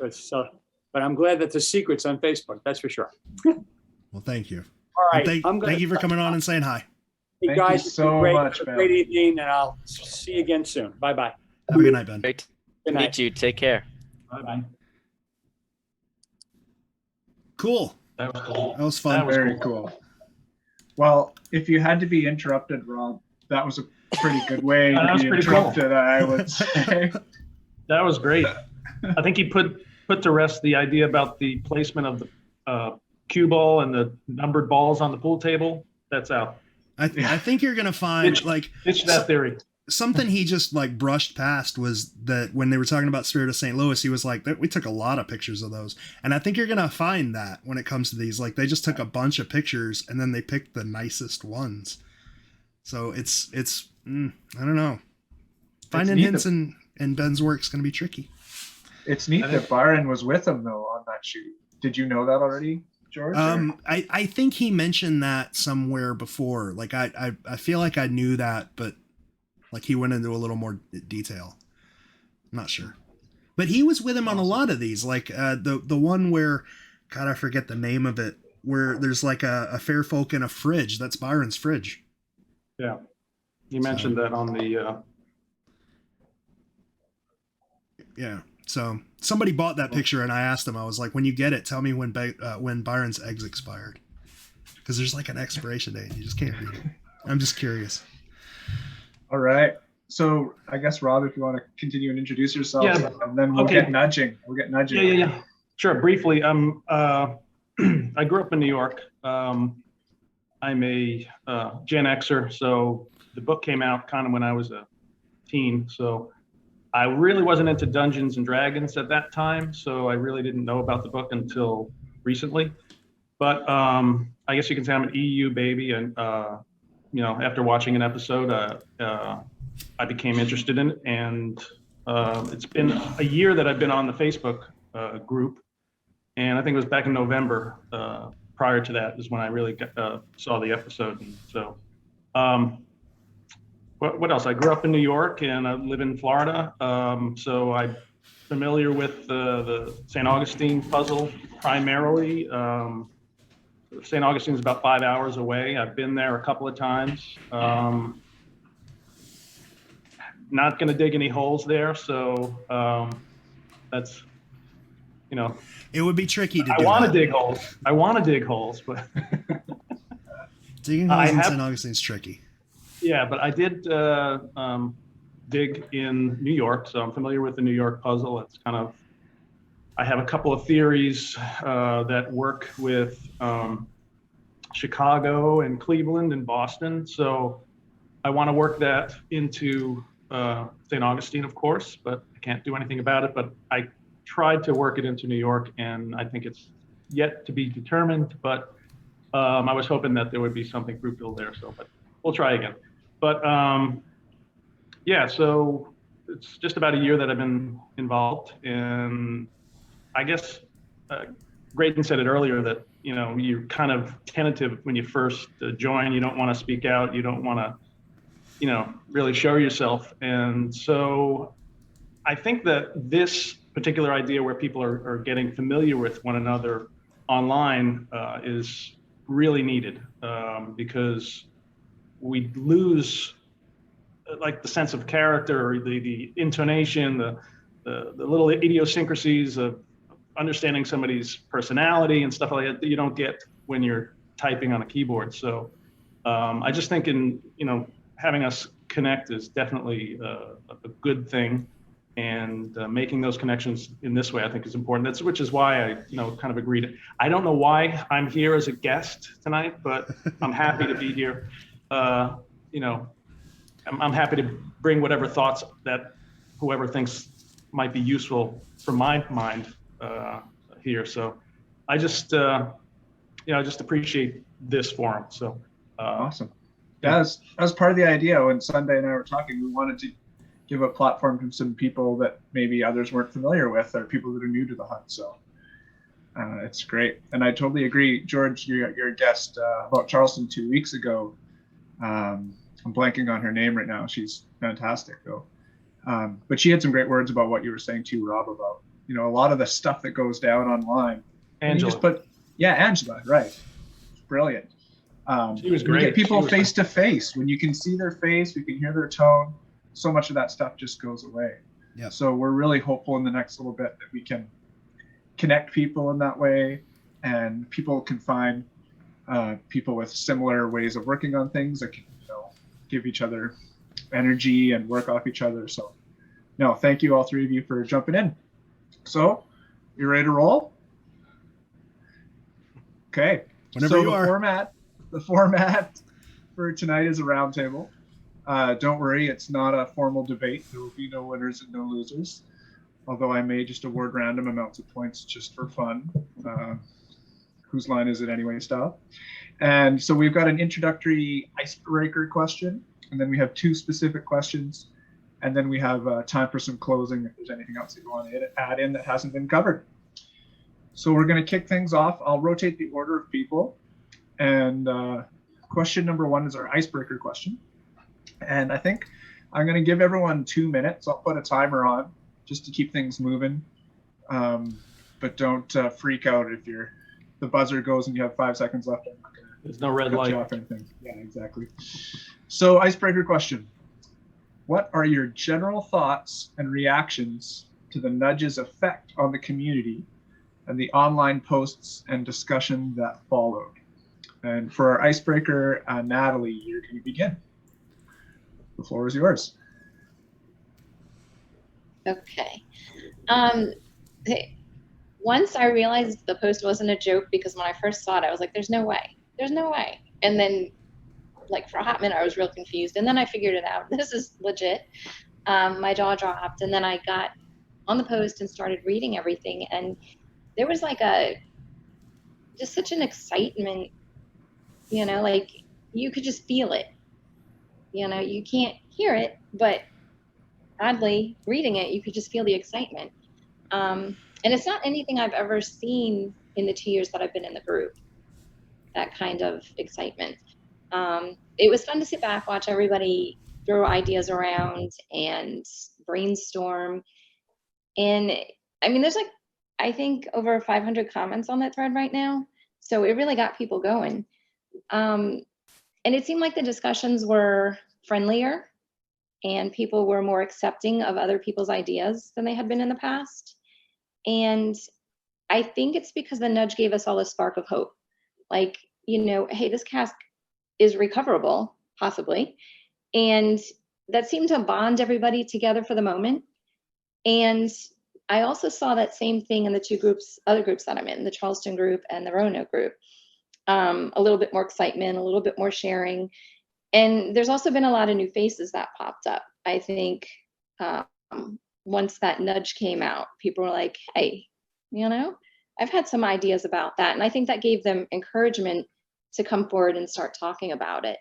But I'm glad that the secret's on Facebook. That's for sure. Well, thank you. All right. Thank you for coming on and saying hi. Hey Thank guys, you so much, Ben. great evening, and I'll see you again soon. Bye-bye. Have a good night, Ben. Great to Good night. meet you. Take care. Bye-bye. Cool. That was cool. That was fun. That was Very cool. Well, if you had to be interrupted, Rob, that was a pretty good way That to was be pretty cool. interrupted, I would say. That was great. I think he put to rest the idea about the placement of the cue ball and the numbered balls on the pool table. That's out. I think you're going to find Ditch that theory. something he just brushed past was that when they were talking about Spirit of St. Louis, he was like, we took a lot of pictures of those. And I think you're going to find that when it comes to these, they just took a bunch of pictures and then they picked the nicest ones. So it's I don't know. Finding hints in Ben's work is going to be tricky. It's neat that Byron was with him though on that shoot. Did you know that already, George? I think he mentioned that somewhere before. I feel like I knew that, but he went into a little more detail. I'm not sure. But he was with him on a lot of these. The one where, God, I forget the name of it, where there's a fair folk in a fridge. That's Byron's fridge. Yeah. You mentioned that on the Yeah. So somebody bought that picture and I asked them, I was like, when you get it, tell me when Byron's eggs expired. Because there's an expiration date. You just can't read it. I'm just curious. All right. So I guess, Rob, if you want to continue and introduce yourself, Yeah. and then we'll get nudging. We'll get nudging. Yeah. Sure. Briefly, I grew up in New York. I'm a Gen Xer, so the book came out kind of when I was a teen. So I really wasn't into Dungeons and Dragons at that time, so I really didn't know about the book until recently. But I guess you can say I'm an EU baby, and after watching an episode, I became interested in it, and it's been a year that I've been on the Facebook group, and I think it was back in November. Prior to that is when I really saw the episode, and so. What else? I grew up in New York and I live in Florida, so I'm familiar with the St. Augustine puzzle primarily. St. Augustine is about 5 hours away. I've been there a couple of times. not going to dig any holes there. So that's, you know, It would be tricky to I do want to that. dig holes. I want to dig holes, but Digging holes in St. Augustine is tricky. yeah, but I did dig in New York, so I'm familiar with the New York puzzle. It's kind of, I have a couple of theories that work with Chicago and Cleveland and Boston. So I want to work that into St. Augustine, of course, but I can't do anything about it. But I tried to work it into New York, and I think it's yet to be determined. But I was hoping that there would be something fruitful there. So, but we'll try again. But yeah, so it's just about a year that I've been involved, and I guess Grayden said it earlier that, you know, you're kind of tentative when you first join. You don't want to speak out. You don't want to, you know, really show yourself. And so I think that this particular idea where people are getting familiar with one another online is really needed because we lose like the sense of character, or the intonation, the little idiosyncrasies of understanding somebody's personality and stuff like that that you don't get when you're typing on a keyboard. So I just think having us connect is definitely a good thing, and making those connections in this way I think is important. Which is why I kind of agreed. I don't know why I'm here as a guest tonight, but I'm happy to be here. I'm happy to bring whatever thoughts that whoever thinks might be useful from my mind here. So I just just appreciate this forum. So awesome. Yeah, as part of the idea, when Sunday and I were talking, we wanted to give a platform to some people that maybe others weren't familiar with, or people that are new to the hunt. So it's great. And I totally agree. George, your guest about Charleston 2 weeks ago, I'm blanking on her name right now. She's fantastic though. But she had some great words about what you were saying too, Rob, about, a lot of the stuff that goes down online. Angela. Angela, right. Brilliant. She was great. You get people face to face. When you can see their face, we can hear their tone. So much of that stuff just goes away. Yeah. So we're really hopeful in the next little bit that we can connect people in that way, and people can find people with similar ways of working on things that can, give each other energy and work off each other. So, no, thank you all three of you for jumping in. So, you ready to roll? Okay. Whenever you are. The format for tonight is a roundtable. Don't worry, it's not a formal debate. There will be no winners and no losers, although I may just award random amounts of points just for fun. Whose line is it anyway style. And so we've got an introductory icebreaker question, and then we have two specific questions, and then we have time for some closing if there's anything else that you want to add in that hasn't been covered. So we're going to kick things off. I'll rotate the order of people, and question number one is our icebreaker question. And I think I'm going to give everyone 2 minutes. I'll put a timer on just to keep things moving, but don't freak out if the buzzer goes and you have 5 seconds left. I'm not going to There's no red light. off anything. Yeah, exactly. So icebreaker question. What are your general thoughts and reactions to the nudge's effect on the community and the online posts and discussion that followed? And for our icebreaker, Natalie, you're going to begin. The floor is yours. Okay. Once I realized the post wasn't a joke, because when I first saw it, I was like, there's no way. And then, like, for a hot minute, I was real confused. And then I figured it out. This is legit. My jaw dropped. And then I got on the post and started reading everything. And there was like just such an excitement, like you could just feel it. You can't hear it, but oddly, reading it, you could just feel the excitement. And it's not anything I've ever seen in the 2 years that I've been in the group, that kind of excitement. It was fun to sit back, watch everybody throw ideas around and brainstorm. And I mean, there's I think over 500 comments on that thread right now. So it really got people going. And it seemed like the discussions were friendlier and people were more accepting of other people's ideas than they had been in the past. And I think it's because the nudge gave us all a spark of hope. Like, hey, this cask is recoverable, possibly. And that seemed to bond everybody together for the moment. And I also saw that same thing in the other groups that I'm in, the Charleston group and the Roanoke group. A little bit more excitement, a little bit more sharing. And there's also been a lot of new faces that popped up. I think once that nudge came out, people were like, hey, I've had some ideas about that. And I think that gave them encouragement to come forward and start talking about it.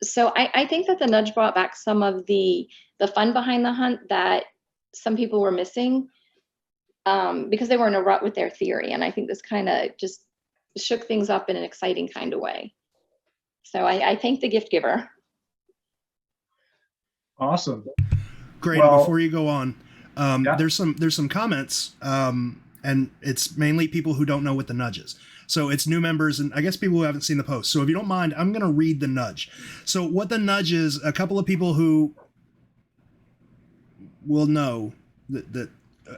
So I think that the nudge brought back some of the fun behind the hunt that some people were missing because they were in a rut with their theory. And I think this kind of just shook things up in an exciting kind of way. So I thank the gift giver. Awesome. Great. Well, before you go on, there's some comments, and it's mainly people who don't know what the nudge is. So it's new members and I guess people who haven't seen the post. So if you don't mind, I'm going to read the nudge. So what the nudge is, a couple of people who will know that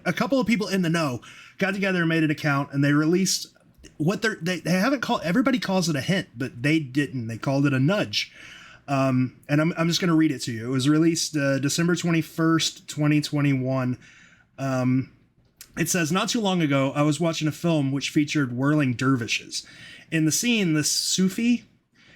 a couple of people in the know got together and made an account, and they released what they haven't called, everybody calls it a hint, but they didn't. They called it a nudge. And I'm just going to read it to you. It was released December 21st, 2021. It says, not too long ago, I was watching a film which featured whirling dervishes. In the scene, the Sufi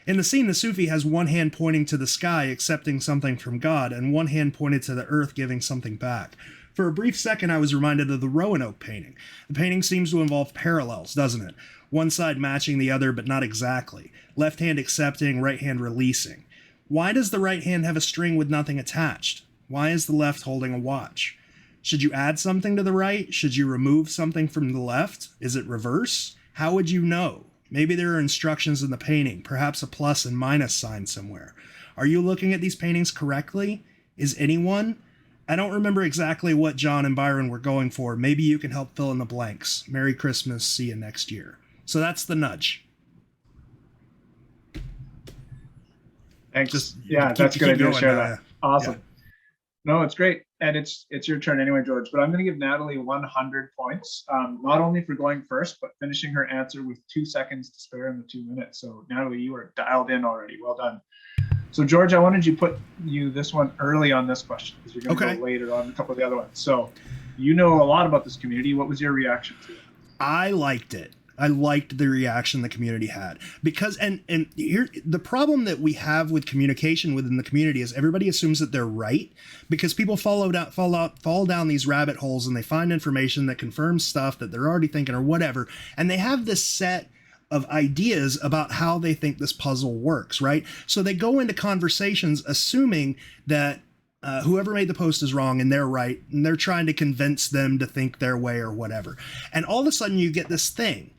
has one hand pointing to the sky, accepting something from God, and one hand pointed to the earth, giving something back. For a brief second, I was reminded of the Roanoke painting. The painting seems to involve parallels, doesn't it? One side matching the other, but not exactly. Left hand accepting, right hand releasing. Why does the right hand have a string with nothing attached? Why is the left holding a watch? Should you add something to the right? Should you remove something from the left? Is it reverse? How would you know? Maybe there are instructions in the painting, perhaps a plus and minus sign somewhere. Are you looking at these paintings correctly? Is anyone? I don't remember exactly what John and Byron were going for. Maybe you can help fill in the blanks. Merry Christmas. See you next year. So that's the nudge. Thanks. Just that's a good idea to share that. Awesome. Yeah. No, it's great. And it's your turn anyway, George. But I'm going to give Natalie 100 points, not only for going first, but finishing her answer with 2 seconds to spare in the 2 minutes. So Natalie, you are dialed in already. Well done. So George, I wanted you put this one early on this question because you're going to go later on a couple of the other ones. So you know a lot about this community. What was your reaction to it? I liked it. I liked the reaction the community had because, and here, the problem that we have with communication within the community is everybody assumes that they're right because people fall down these rabbit holes and they find information that confirms stuff that they're already thinking or whatever. And they have this set of ideas about how they think this puzzle works, right? So they go into conversations assuming that whoever made the post is wrong and they're right, and they're trying to convince them to think their way or whatever. And all of a sudden you get this thing.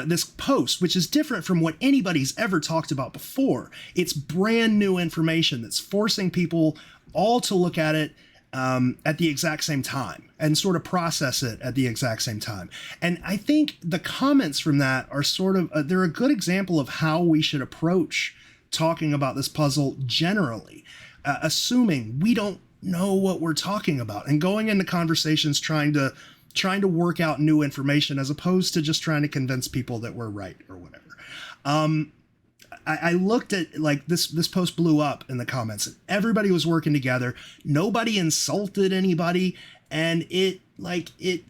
This post, which is different from what anybody's ever talked about before. It's brand new information that's forcing people all to look at it at the exact same time and sort of process it at the exact same time. And I think the comments from that are sort of, they're a good example of how we should approach talking about this puzzle generally, assuming we don't know what we're talking about and going into conversations trying to work out new information as opposed to just trying to convince people that we're right or whatever. I looked at like this post blew up in the comments and everybody was working together. Nobody insulted anybody. And it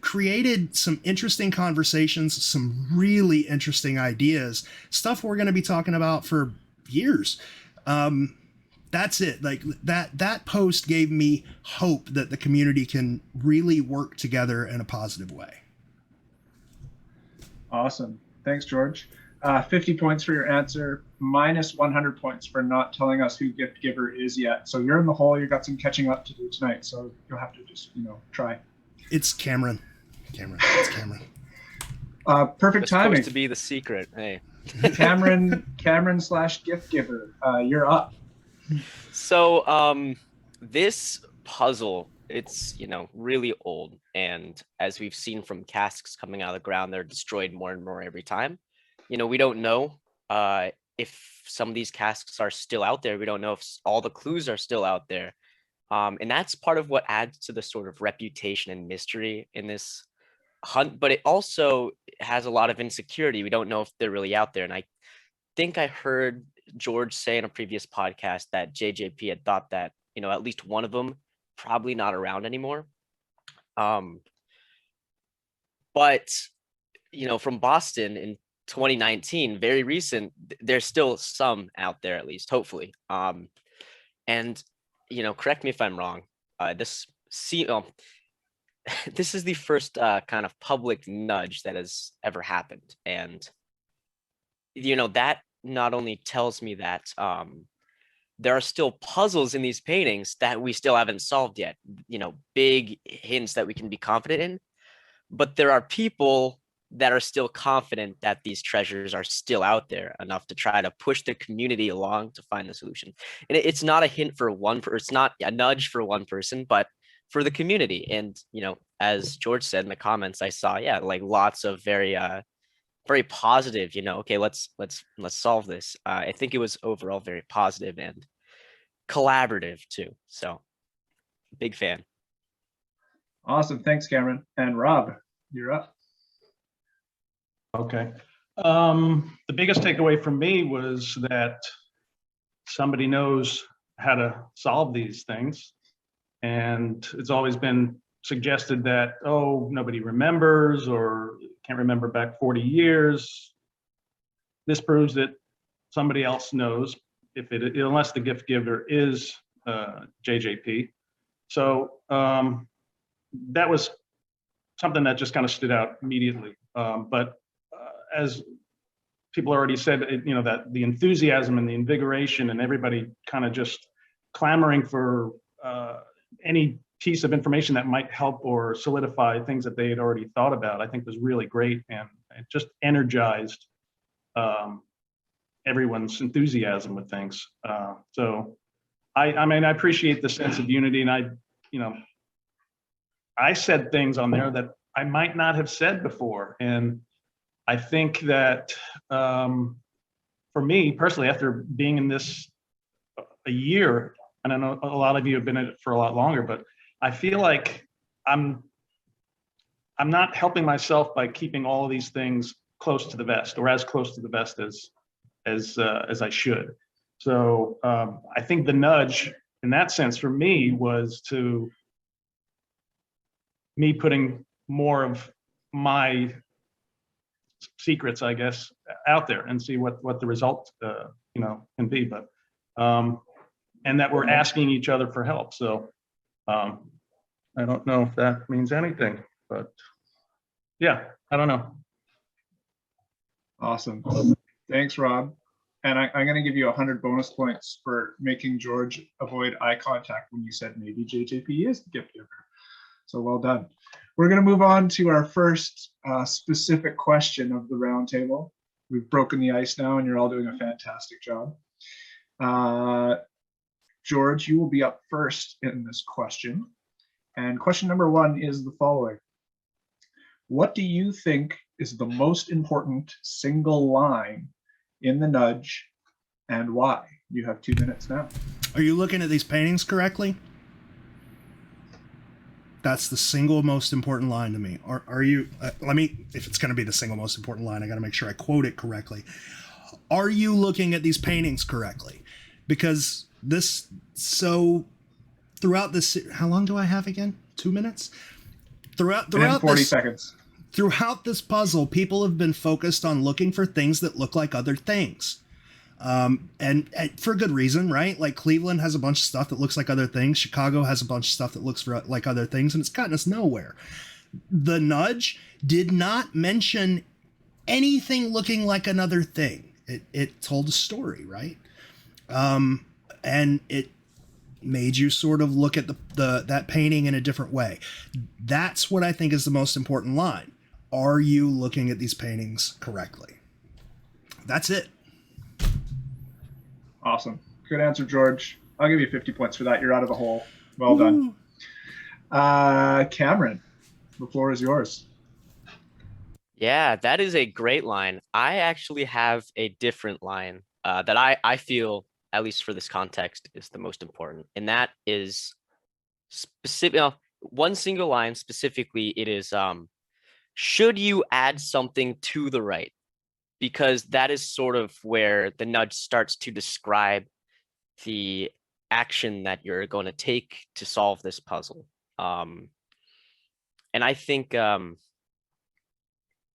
created some interesting conversations, some really interesting ideas, stuff we're going to be talking about for years. That's it. Like that post gave me hope that the community can really work together in a positive way. Awesome. Thanks, George. 50 points for your answer, minus 100 points for not telling us who gift giver is yet. So you're in the hole. You've got some catching up to do tonight. So you'll have to just, try. It's Cameron. It's Cameron. Perfect timing. Supposed to be the secret. Hey. Cameron/gift giver. You're up. So this puzzle, it's really old, and as we've seen from casks coming out of the ground, they're destroyed more and more every time. We don't know if some of these casks are still out there. We don't know if all the clues are still out there. And that's part of what adds to the sort of reputation and mystery in this hunt, but it also has a lot of insecurity. We don't know if they're really out there. And I think I heard George say in a previous podcast that JJP had thought that, at least one of them probably not around anymore. But, from Boston in 2019, very recent, there's still some out there, at least, hopefully. And, correct me if I'm wrong. This is the first kind of public nudge that has ever happened. And, that not only tells me that there are still puzzles in these paintings that we still haven't solved yet, big hints that we can be confident in, but there are people that are still confident that these treasures are still out there enough to try to push the community along to find the solution. And it's not a hint for it's not a nudge for one person, but for the community. And, as George said in the comments, I saw, like lots of very positive, okay, let's solve this. I think it was overall very positive and collaborative too. So big fan. Awesome. Thanks, Cameron. And Rob, you're up. Okay. The biggest takeaway from me was that somebody knows how to solve these things. And it's always been suggested that, oh, nobody remembers or can't remember back 40 years. This proves that somebody else knows, unless the gift giver is JJP. So that was something that just kind of stood out immediately. But as people already said, that the enthusiasm and the invigoration and everybody kind of just clamoring for any piece of information that might help or solidify things that they had already thought about, I think was really great. And it just energized everyone's enthusiasm with things. So I appreciate the sense of unity. And I said things on there that I might not have said before. And I think that for me personally, after being in this a year, and I know a lot of you have been in it for a lot longer, but I feel like I'm not helping myself by keeping all of these things close to the vest, or as close to the vest as I should. So I think the nudge in that sense for me was to me putting more of my secrets, I guess, out there and see what the result can be. But and that we're asking each other for help. So I don't know if that means anything, but yeah, I don't know. Awesome. Thanks, Rob. And I'm going to give you 100 bonus points for making George avoid eye contact when you said maybe JJP is the gift giver. So well done. We're going to move on to our first specific question of the roundtable. We've broken the ice now, and you're all doing a fantastic job. George, you will be up first in this question. And question number 1 is the following. What do you think is the most important single line in the nudge, and why? You have 2 minutes now. Are you looking at these paintings correctly? That's the single most important line to me. Are you, if it's going to be the single most important line, I got to make sure I quote it correctly. Are you looking at these paintings correctly? Because throughout this, how long do I have again? 2 minutes? Throughout 40 seconds. Throughout this puzzle, people have been focused on looking for things that look like other things. And for good reason, right? Like Cleveland has a bunch of stuff that looks like other things. Chicago has a bunch of stuff that looks like other things, and it's gotten us nowhere. The nudge did not mention anything looking like another thing. It told a story, right? And it made you sort of look at that painting in a different way. That's what I think is the most important line. Are you looking at these paintings correctly? That's it. Awesome. Good answer, George. I'll give you 50 points for that. You're out of the hole. Well done. Cameron, the floor is yours. Yeah, that is a great line. I actually have a different line that I feel, at least for this context, is the most important, and that is specific. One single line specifically. It is should you add something to the right? Because that is sort of where the nudge starts to describe the action that you're going to take to solve this puzzle. And I think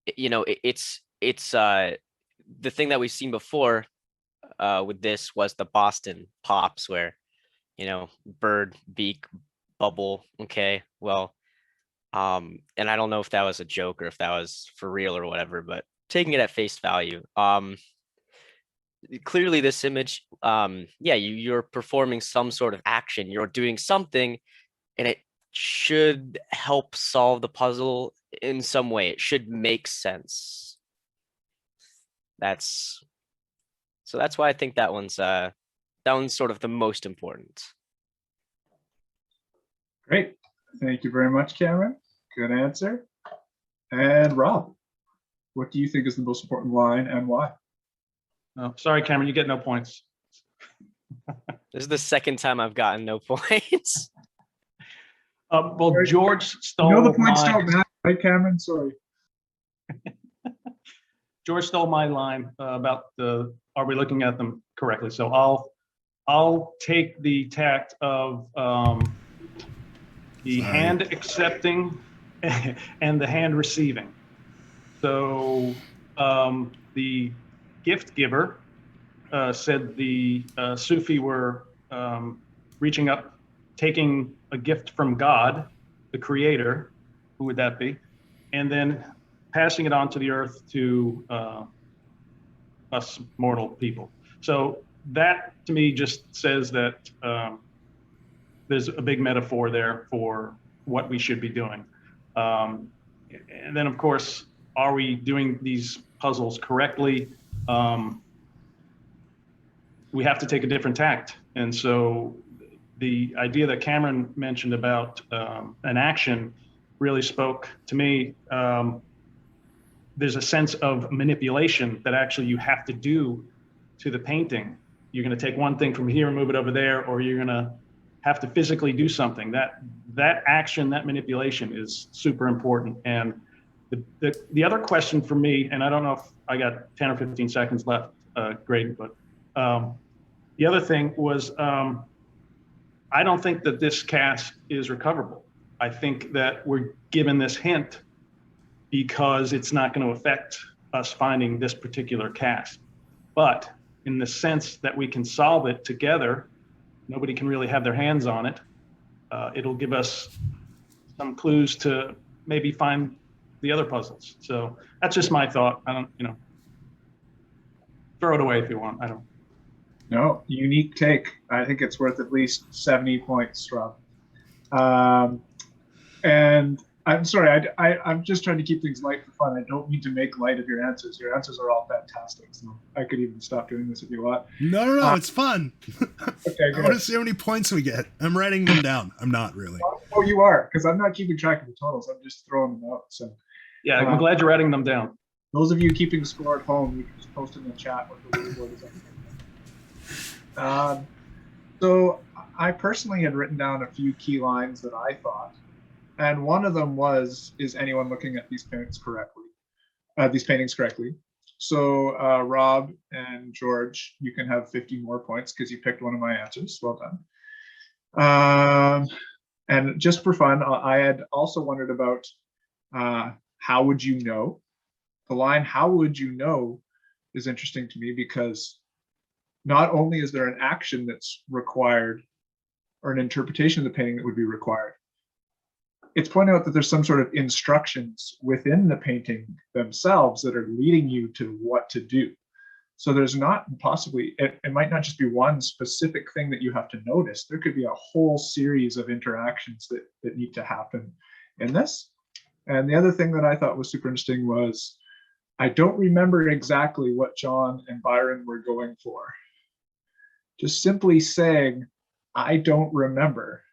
it's the thing that we've seen before with this was the Boston pops, where bird, beak, bubble. Okay, well, and I don't know if that was a joke or if that was for real or whatever, but taking it at face value, clearly this image, you're performing some sort of action, you're doing something, and it should help solve the puzzle in some way. It should make sense. That's why I think that one's sort of the most important. Great. Thank you very much, Cameron. Good answer. And Rob, what do you think is the most important line and why? No, sorry, Cameron, you get no points. This is the second time I've gotten no points. Well, George stole No, the points my, don't matter, right, Cameron? Sorry. George stole my line about are we looking at them correctly? So I'll take the tact of the hand accepting and the hand receiving. So the gift giver said the Sufi were reaching up, taking a gift from God, the creator. Who would that be? And then passing it on to the earth to us mortal people. So that to me just says that there's a big metaphor there for what we should be doing. And then of course, are we doing these puzzles correctly? We have to take a different tact. And so the idea that Cameron mentioned about an action really spoke to me. There's a sense of manipulation that actually you have to do to the painting. You're going to take one thing from here and move it over there, or you're going to have to physically do something. That action, that manipulation is super important. And the other question for me, and I don't know if I got 10 or 15 seconds left, Graden, but the other thing was, I don't think that this cast is recoverable. I think that we're given this hint because it's not going to affect us finding this particular cast. But in the sense that we can solve it together, nobody can really have their hands on it. It'll give us some clues to maybe find the other puzzles. So that's just my thought. I don't, throw it away if you want. I don't. No, unique take. I think it's worth at least 70 points, Rob. And I'm sorry, I'm just trying to keep things light for fun. I don't mean to make light of your answers. Your answers are all fantastic. So I could even stop doing this if you want. No, it's fun. Okay, I want to see how many points we get. I'm writing them down. I'm not really. Oh, you are, because I'm not keeping track of the totals. I'm just throwing them out. So Yeah, I'm glad you're writing them down. those of you keeping score at home, you can just post in the chat what the leaderboard is. So I personally had written down a few key lines that I thought, and one of them was, is anyone looking at these paintings correctly? So Rob and George, you can have 50 more points because you picked one of my answers. Well done. And just for fun, I had also wondered about how would you know? The line, how would you know, is interesting to me because not only is there an action that's required or an interpretation of the painting that would be required, it's pointed out that there's some sort of instructions within the painting themselves that are leading you to what to do. So there's not possibly, it might not just be one specific thing that you have to notice. There could be a whole series of interactions that need to happen in this. And the other thing that I thought was super interesting was, I don't remember exactly what John and Byron were going for. Just simply saying, I don't remember,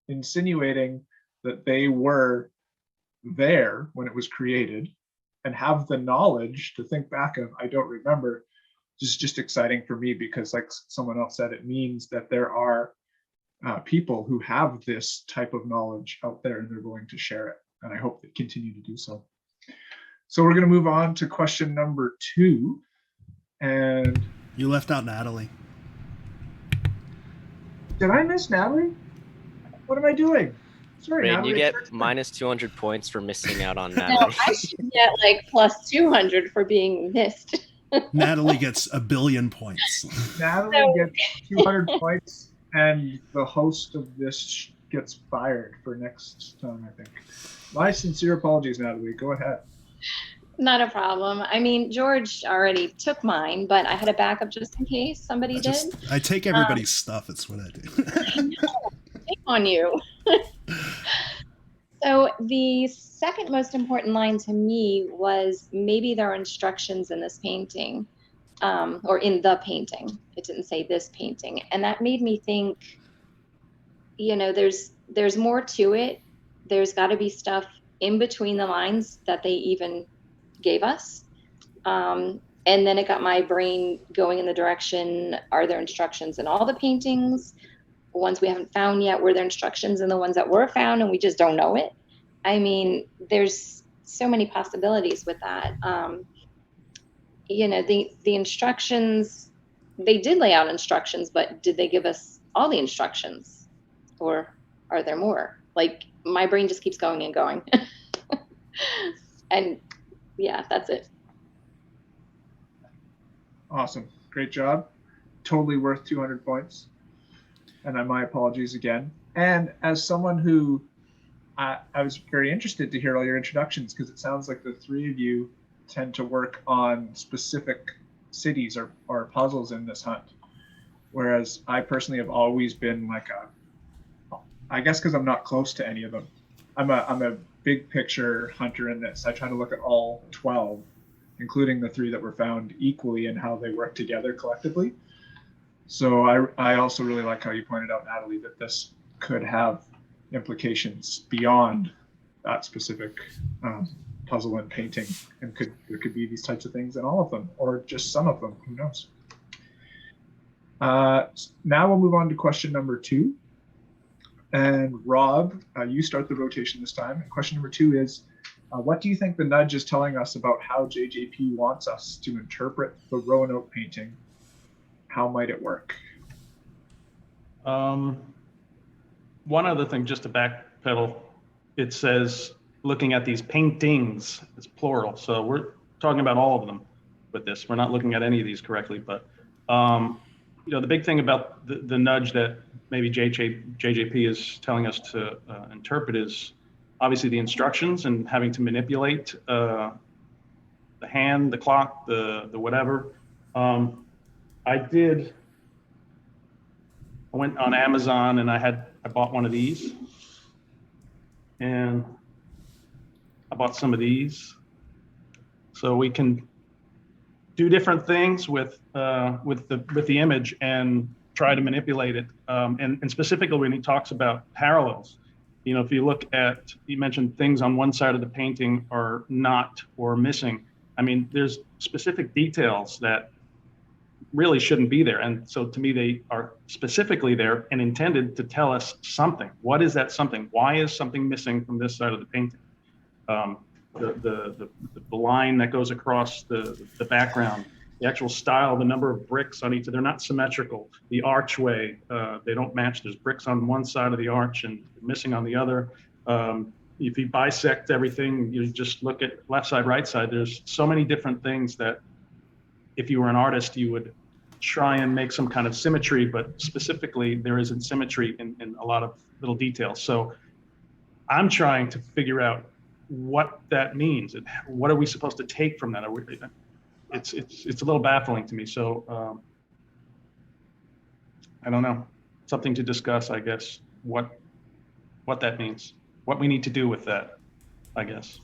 insinuating that they were there when it was created and have the knowledge to think back of, I don't remember, just exciting for me because, like someone else said, it means that there are people who have this type of knowledge out there and they're willing to share it. And I hope they continue to do so. So we're going to move on to question number 2. And You left out Natalie. did I miss Natalie? What am I doing? Sorry, Graden, Natalie. you get minus 200 points for missing out on No, Natalie. I should get like plus 200 for being missed. Natalie gets 1 billion points. Natalie gets 200 points, and the host of this gets fired for next time, I think. My sincere apologies, Natalie. Go ahead. Not a problem. I mean, George already took mine, but I had a backup just in case somebody did. I take everybody's stuff. It's what I do. I know. Shame on you. So the second most important line to me was maybe there are instructions in this painting, or in the painting. It didn't say this painting. And that made me think, you know, there's more to it. There's got to be stuff in between the lines that they even gave us. And then it got my brain going in the direction, are there instructions in all the paintings? Ones we haven't found yet, were there instructions in the ones that were found and we just don't know it? I mean, there's so many possibilities with that. You know, the instructions, they did lay out instructions, but did they give us all the instructions? Or are there more? Like, my brain just keeps going and going. And yeah, that's it. Awesome. Great job. Totally worth 200 points. And my apologies again. And as someone who, I was very interested to hear all your introductions because it sounds like the three of you tend to work on specific cities or puzzles in this hunt. Whereas I personally have always been like I guess because I'm not close to any of them. I'm a big picture hunter in this. I try to look at all 12, including the 3 that were found equally and how they work together collectively. So I also really like how you pointed out, Natalie, that this could have implications beyond that specific puzzle and painting, and there could be these types of things in all of them, or just some of them, who knows. Now we'll move on to question number 2. And Rob, you start the rotation this time. And question number 2 is, what do you think the nudge is telling us about how JJP wants us to interpret the Roanoke painting? How might it work? One other thing, just to backpedal, it says, looking at these paintings, it's plural. So we're talking about all of them with this. We're not looking at any of these correctly, but you know, the big thing about the nudge that maybe JJP is telling us to interpret is obviously the instructions and having to manipulate the hand, the clock, the whatever. I went on Amazon and I bought one of these, and I bought some of these, so we can do different things with the image and try to manipulate it. And specifically when he talks about parallels, you know, if you look at, you mentioned things on one side of the painting are not or missing. I mean, there's specific details that really shouldn't be there. And so to me, they are specifically there and intended to tell us something. What is that something? Why is something missing from this side of the painting? The line that goes across the background, the actual style, the number of bricks on each, they're not symmetrical. The archway, they don't match. There's bricks on one side of the arch and missing on the other. If you bisect everything, you just look at left side, right side, there's so many different things that if you were an artist, you would try and make some kind of symmetry, but specifically there isn't symmetry in a lot of little details. So I'm trying to figure out what that means and what are we supposed to take from that? It's a little baffling to me. So I don't know, something to discuss, I guess, what that means, what we need to do with that, I guess.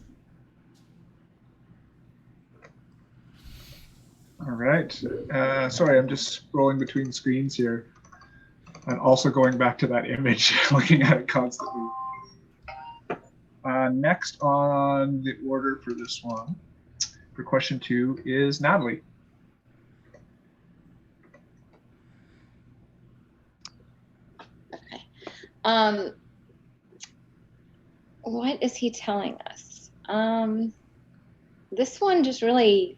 All right. Sorry, I'm just scrolling between screens here and also going back to that image, looking at it constantly. Next on the order for this one, for question 2, is Natalie. What is he telling us? This one just really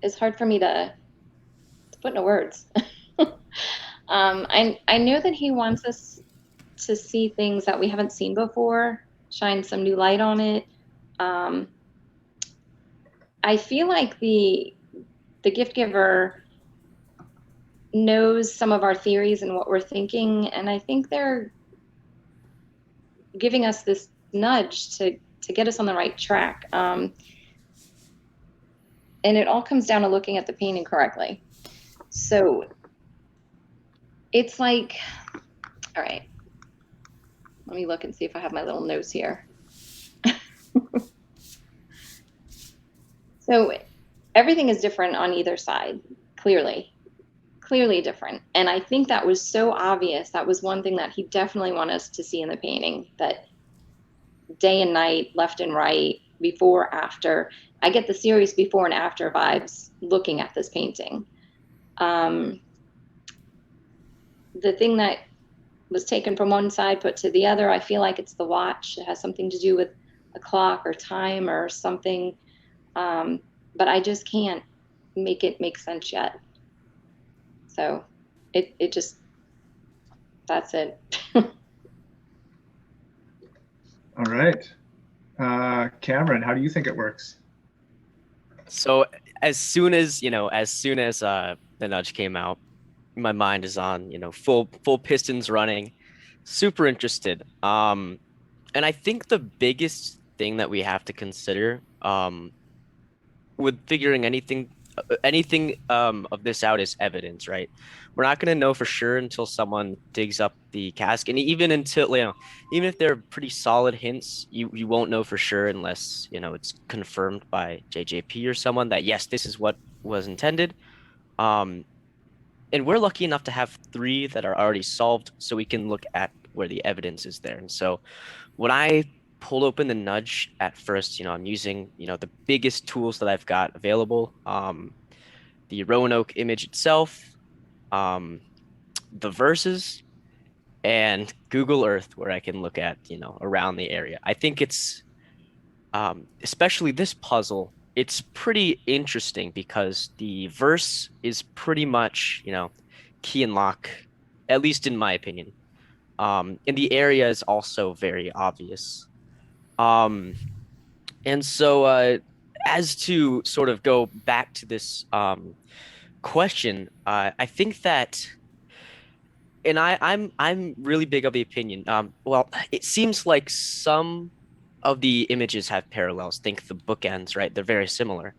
is hard for me to put into words. I know that he wants us to see things that we haven't seen before, shine some new light on it. I feel like the gift giver knows some of our theories and what we're thinking, and I think they're giving us this nudge to get us on the right track. And it all comes down to looking at the painting correctly. So it's like, all right, let me look and see if I have my little notes here. So everything is different on either side, clearly different. And I think that was so obvious. That was one thing that he definitely wanted us to see in the painting, that day and night, left and right, before, after. I get the serious before and after vibes looking at this painting. The thing that was taken from one side, put to the other, I feel like it's the watch. It has something to do with a clock or time or something. But I just can't make it make sense yet. So it just, that's it. All right. Cameron, how do you think it works? So as soon as the nudge came out, my mind is on, full pistons running, super interested. And I think the biggest thing that we have to consider with figuring anything of this out is evidence, right? We're not going to know for sure until someone digs up the cask, and even if they're pretty solid hints, you won't know for sure unless it's confirmed by JJP or someone that yes, this is what was intended. And we're lucky enough to have 3 that are already solved, so we can look at where the evidence is there. And so when I pulled open the nudge at first, I'm using the biggest tools that I've got available, the Roanoke image itself, the verses, and Google Earth, where I can look at around the area. I think it's especially this puzzle, it's pretty interesting because the verse is pretty much key and lock, at least in my opinion, and the area is also very obvious. And so as to sort of go back to this question, I think that, and I'm really big of the opinion. Well, it seems like some of the images have parallels. Think the bookends, right? They're very similar,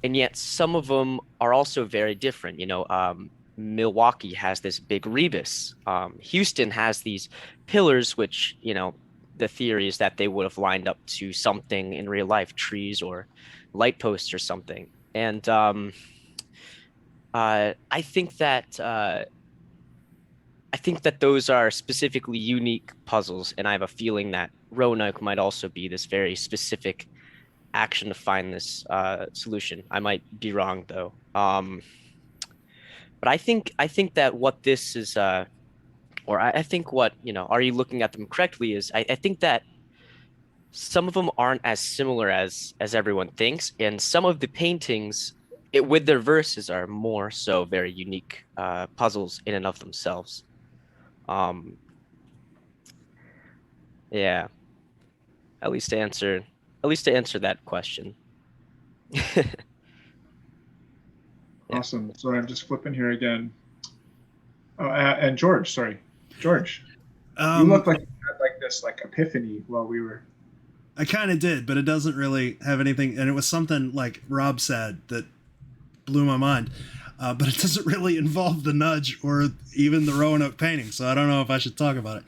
and yet some of them are also very different. Milwaukee has this big rebus. Houston has these pillars, which the theory is that they would have lined up to something in real life, trees or light posts or something. And I think that those are specifically unique puzzles, and I have a feeling that Roanoke might also be this very specific action to find this solution. I might be wrong though. But I think that what this is, or I think what, are you looking at them correctly, is I think that some of them aren't as similar as everyone thinks, and some of the paintings with their verses are more so very unique puzzles in and of themselves. Yeah, at least to answer that question. Awesome. So I'm just flipping here again. Oh, and George, you look like you had this epiphany while we were. I kind of did, but it doesn't really have anything, and it was something like Rob said that blew my mind. But it doesn't really involve the nudge or even the Roanoke painting, so I don't know if I should talk about it.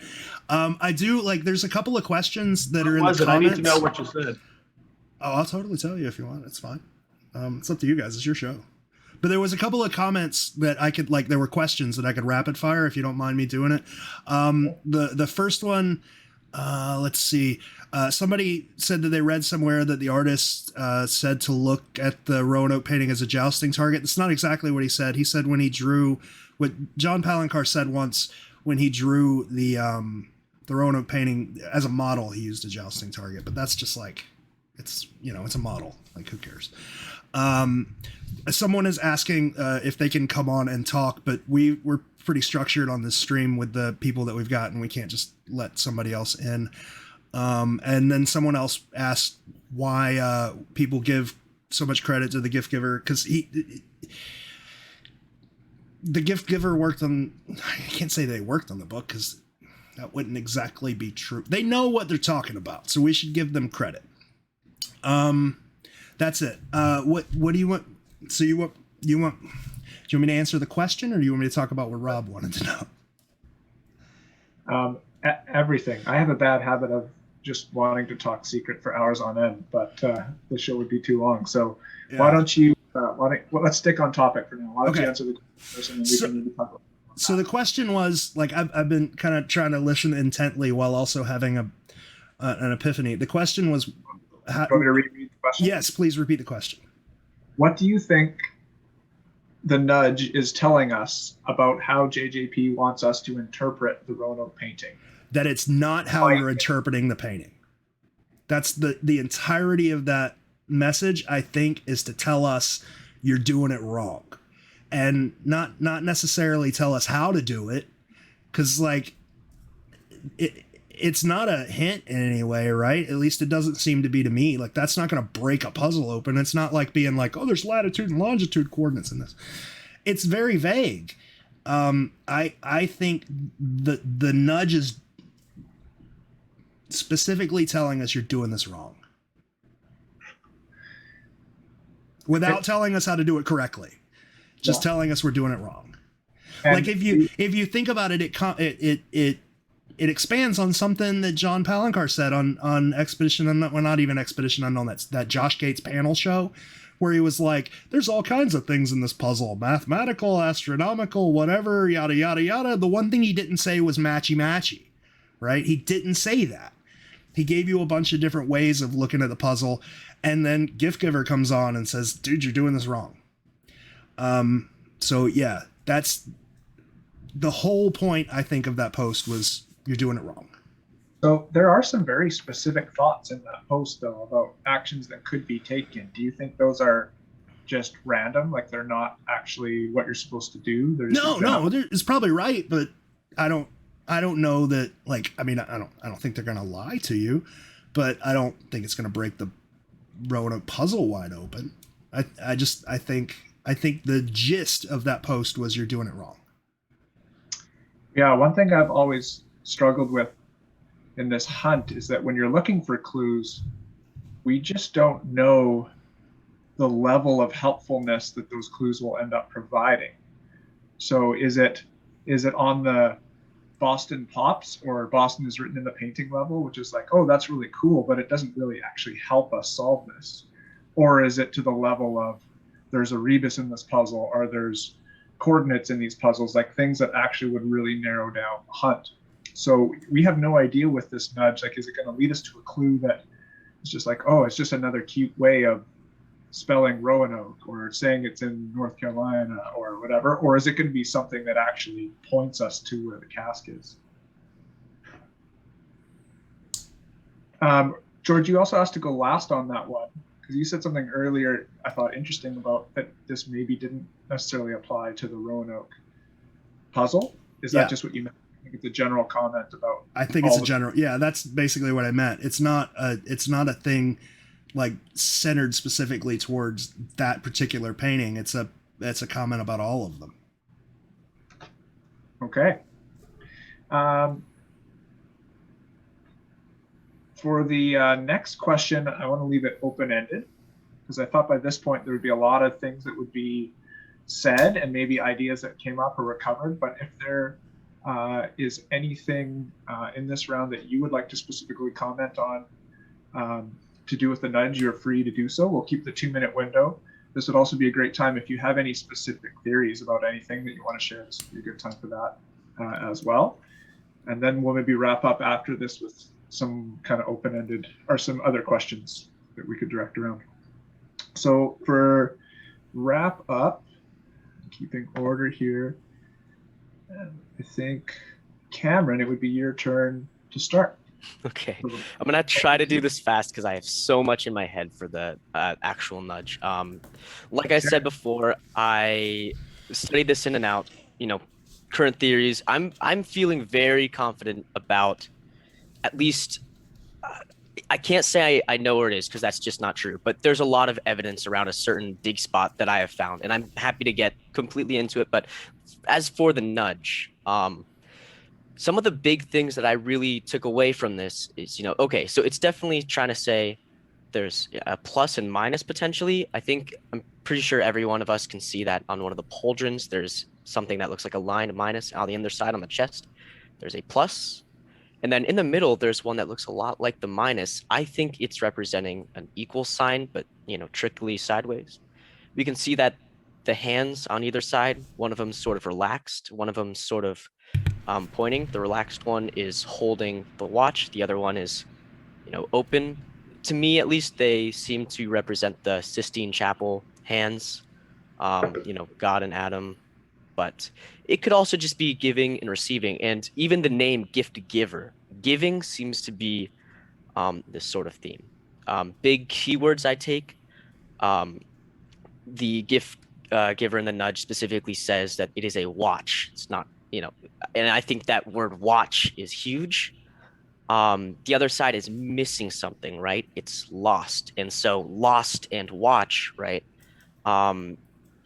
I do there's a couple of questions that are in the comments. I need to know what you said. Oh, I'll totally tell you if you want. It's fine. It's up to you guys. It's your show. But there was a couple of comments that I could there were questions that I could rapid fire if you don't mind me doing it. The first one, let's see. Somebody said that they read somewhere that the artist said to look at the Roanoke painting as a jousting target. It's not exactly what he said. He said when he drew, what John Palancar said once when he drew the Roanoke painting as a model, he used a jousting target, but that's just like, it's, you know, it's a model. Like, who cares? Someone is asking if they can come on and talk, but we're pretty structured on this stream with the people that we've got, and we can't just let somebody else in. And then someone else asked why people give so much credit to the gift giver, because the gift giver worked on, I can't say they worked on the book because that wouldn't exactly be true. They know what they're talking about, so we should give them credit. That's it. What do you want? So do you want me to answer the question, or do you want me to talk about what Rob wanted to know? Everything. I have a bad habit of just wanting to talk secret for hours on end, but the show would be too long. So why don't you, let's stick on topic for now. Why don't you answer the question and we can maybe talk about it. So the question was, like, I've been kind of trying to listen intently while also having an epiphany. The question was, do you want me to read the question? Yes, please repeat the question. What do you think the nudge is telling us about how JJP wants us to interpret the Roanoke painting? That it's not how you're interpreting the painting. That's the entirety of that message, I think, is to tell us you're doing it wrong. And not necessarily tell us how to do it, because, like, it's not a hint in any way, right? At least it doesn't seem to be to me. Like, that's not going to break a puzzle open. It's not like being like, oh, there's latitude and longitude coordinates in this. It's very vague. I think the nudge is specifically telling us you're doing this wrong, without telling us how to do it correctly. Just telling us we're doing it wrong. And like, if you think about it, it expands on something that John Palancar said on Expedition Unknown, well, not even Expedition Unknown, that Josh Gates panel show, where he was like, there's all kinds of things in this puzzle, mathematical, astronomical, whatever, yada, yada, yada. The one thing he didn't say was matchy, right? He didn't say that. He gave you a bunch of different ways of looking at the puzzle, and then Gift Giver comes on and says, dude, you're doing this wrong. So yeah, that's the whole point, I think, of that post was you're doing it wrong. So there are some very specific thoughts in that post, though, about actions that could be taken. Do you think those are just random? Like, they're not actually what you're supposed to do? No, it's probably right, but I don't know that, like, I mean, I don't think they're going to lie to you, but I don't think it's going to break the Roanoke puzzle wide open. I think the gist of that post was you're doing it wrong. Yeah, one thing I've always struggled with in this hunt is that when you're looking for clues, we just don't know the level of helpfulness that those clues will end up providing. So is it on the Boston Pops or Boston is written in the painting level, which is like, oh, that's really cool, but it doesn't really actually help us solve this? Or is it to the level of there's a rebus in this puzzle, or there's coordinates in these puzzles, like things that actually would really narrow down the hunt? So we have no idea with this nudge, like, is it going to lead us to a clue that is just like, oh, it's just another cute way of spelling Roanoke, or saying it's in North Carolina, or whatever? Or is it going to be something that actually points us to where the cask is? George, you also asked to go last on that one, because you said something earlier I thought interesting about that this maybe didn't necessarily apply to the Roanoke puzzle. Is that just what you meant? I think it's a general comment about. I think it's a general. Yeah, that's basically what I meant. It's not a thing like centered specifically towards that particular painting. It's a comment about all of them. Okay. For the next question, I want to leave it open-ended, because I thought by this point there would be a lot of things that would be said and maybe ideas that came up or were covered. But if there is anything in this round that you would like to specifically comment on to do with the nudge, you're free to do so. We'll keep the 2-minute window. This would also be a great time if you have any specific theories about anything that you want to share. This would be a good time for that as well. And then we'll maybe wrap up after this with some kind of open-ended or some other questions that we could direct around. So for wrap up, keeping order here, and I think Cameron, it would be your turn to start. Okay, I'm gonna try to do this fast because I have so much in my head for the actual nudge. Like I said before, I studied this in and out. You know, current theories. I'm feeling very confident about at least. I can't say I know where it is because that's just not true. But there's a lot of evidence around a certain dig spot that I have found, and I'm happy to get completely into it. But as for the nudge, some of the big things that I really took away from this is, okay, so it's definitely trying to say there's a plus and minus potentially. I'm pretty sure every one of us can see that on one of the pauldrons, there's something that looks like a line, a minus. On the other side on the chest, there's a plus. And then in the middle, there's one that looks a lot like the minus. I think it's representing an equal sign, but, trickly sideways. We can see that the hands on either side, one of them sort of relaxed, one of them sort of pointing. The relaxed one is holding the watch. The other one is, open. To me, at least, they seem to represent the Sistine Chapel hands, God and Adam. But it could also just be giving and receiving. And even the name gift giver, giving seems to be this sort of theme. Big keywords I take. The gift giver in the nudge specifically says that it is a watch. It's not, and I think that word watch is huge. The other side is missing something, right? It's lost. And so lost and watch, right?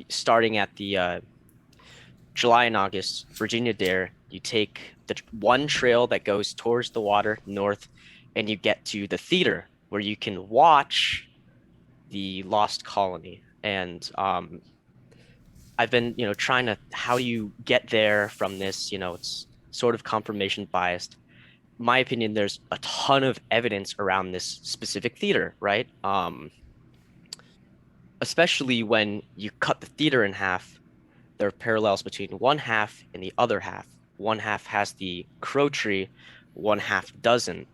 Starting at the July and August, Virginia Dare, you take the one trail that goes towards the water north, and you get to the theater where you can watch the lost colony. And I've been, trying to, how you get there from this, it's sort of confirmation biased. My opinion, there's a ton of evidence around this specific theater, right? Especially when you cut the theater in half, there are parallels between one half and the other half. One half has the crow tree, one half doesn't.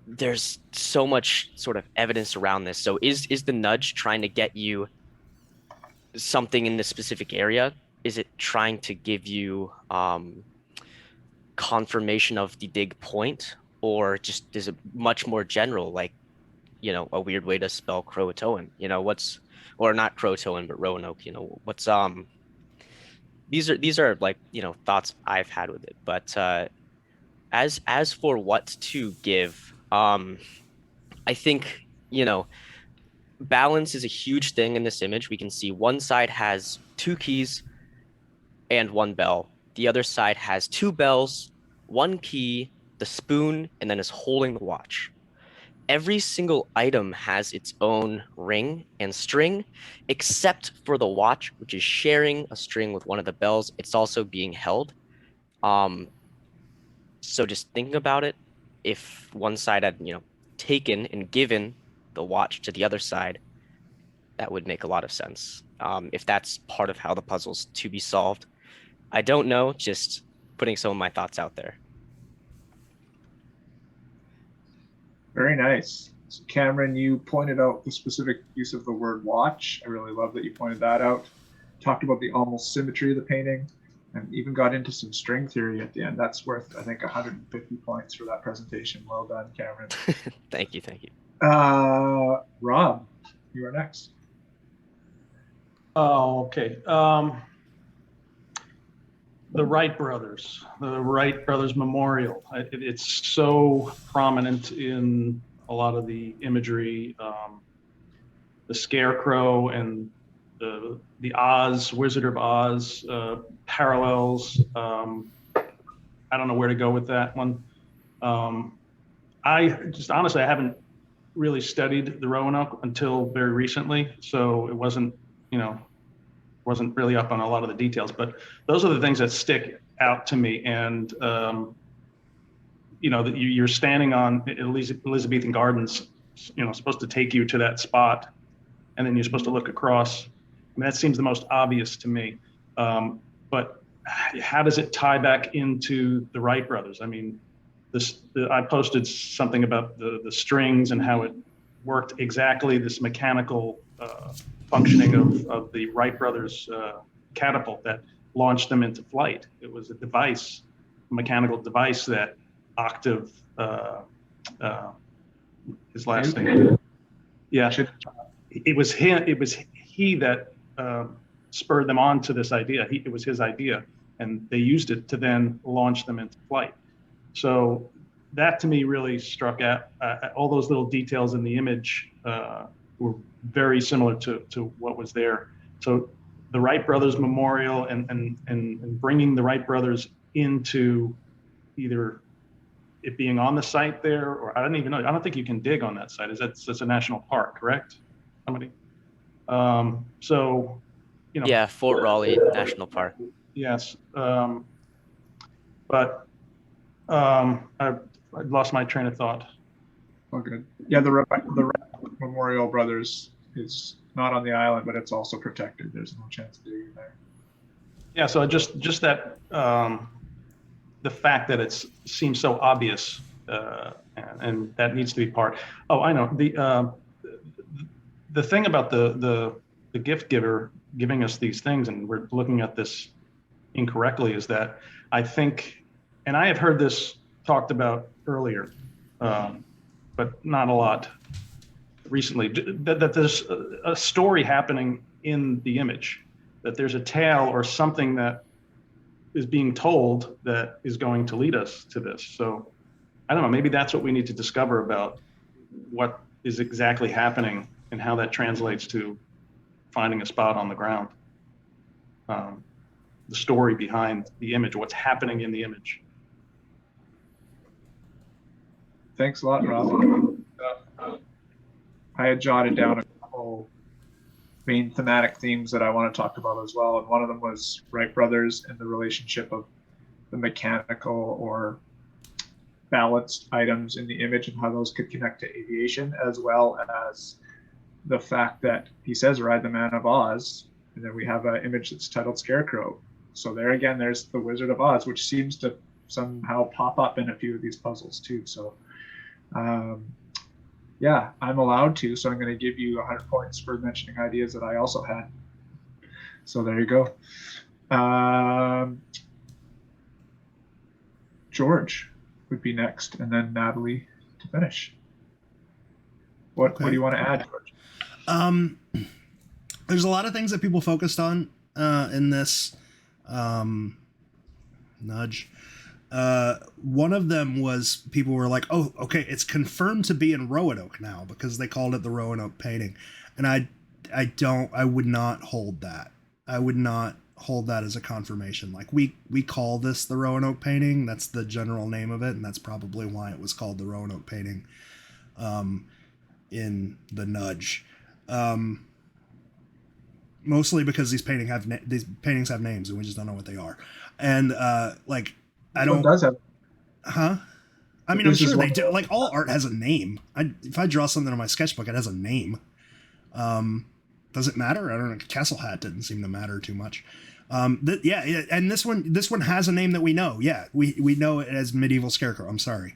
There's so much sort of evidence around this. So is the nudge trying to get you something in this specific area? Is it trying to give you confirmation of the dig point? Or just is it much more general, like, a weird way to spell Croatoan, or not Croatoan, but Roanoke, what's, these are like, thoughts I've had with it. But as for what to give, I think, balance is a huge thing in this image. We can see one side has 2 keys and 1 bell. The other side has 2 bells, 1 key, the spoon, and then is holding the watch. Every single item has its own ring and string, except for the watch, which is sharing a string with one of the bells. It's also being held. So just thinking about it, if one side had, taken and given the watch to the other side, that would make a lot of sense. If that's part of how the puzzle's to be solved, I don't know, just putting some of my thoughts out there. Very nice. So Cameron, you pointed out the specific use of the word watch. I really love that you pointed that out. Talked about the almost symmetry of the painting, and even got into some string theory at the end. That's worth, I think, 150 points for that presentation. Well done, Cameron. Thank you. Rob, you are next. Oh, okay. The Wright brothers memorial. It's so prominent in a lot of the imagery. The scarecrow and the Oz, Wizard of Oz parallels. I don't know where to go with that one. I just honestly, I haven't really studied the Roanoke until very recently, so it wasn't really up on a lot of the details, but those are the things that stick out to me. And, that you're standing on Elizabethan gardens, supposed to take you to that spot. And then you're supposed to look across. I mean, that seems the most obvious to me. But how does it tie back into the Wright brothers? I mean, I posted something about the strings and how it worked exactly, this mechanical functioning of the Wright brothers catapult that launched them into flight. It was a device, a mechanical device that Octave, his last name. Yeah, it was him. It was he that spurred them on to this idea. It was his idea, and they used it to then launch them into flight. So that to me really struck out. All those little details in the image were very similar to what was there. So the Wright brothers memorial and bringing the Wright brothers into either it being on the site there, or I don't even know. I don't think you can dig on that site. That's a national park, correct? Somebody. So, you know. Yeah, Fort Raleigh National Park. Yes. But I lost my train of thought. Oh, good. Yeah, the Wright Memorial Brothers is not on the island, but it's also protected. There's no chance of digging there. Yeah, so just that the fact that it seems so obvious, and that needs to be part. Oh, I know the thing about the gift giver giving us these things, and we're looking at this incorrectly, is that I think, and I have heard this talked about earlier, but not a lot recently, that there's a story happening in the image, that there's a tale or something that is being told that is going to lead us to this. So I don't know, maybe that's what we need to discover about what is exactly happening and how that translates to finding a spot on the ground. The story behind the image, what's happening in the image. Thanks a lot, Rob. I had jotted down a couple main thematic themes that I want to talk about as well. And one of them was Wright brothers and the relationship of the mechanical or balanced items in the image and how those could connect to aviation, as well as the fact that he says, ride the man of Oz. And then we have an image that's titled Scarecrow. So there again, there's the Wizard of Oz, which seems to somehow pop up in a few of these puzzles too. So yeah, I'm allowed to, so I'm going to give you 100 points for mentioning ideas that I also had. So there you go. George would be next, and then Natalie to finish. What do you want to add, George? There's a lot of things that people focused on in this nudge. One of them was people were like, oh, okay, it's confirmed to be in Roanoke now because they called it the Roanoke painting. And I would not hold that. I would not hold that as a confirmation. Like we call this the Roanoke painting. That's the general name of it. And that's probably why it was called the Roanoke painting in the nudge. Mostly because these paintings have names and we just don't know what they are. And I don't. Does have. Huh? I mean, I'm sure they do. Like all art has a name. If I draw something on my sketchbook, it has a name. Does it matter? I don't know. Castle Hat didn't seem to matter too much. Yeah, and this one has a name that we know. Yeah, we know it as Medieval Scarecrow. I'm sorry.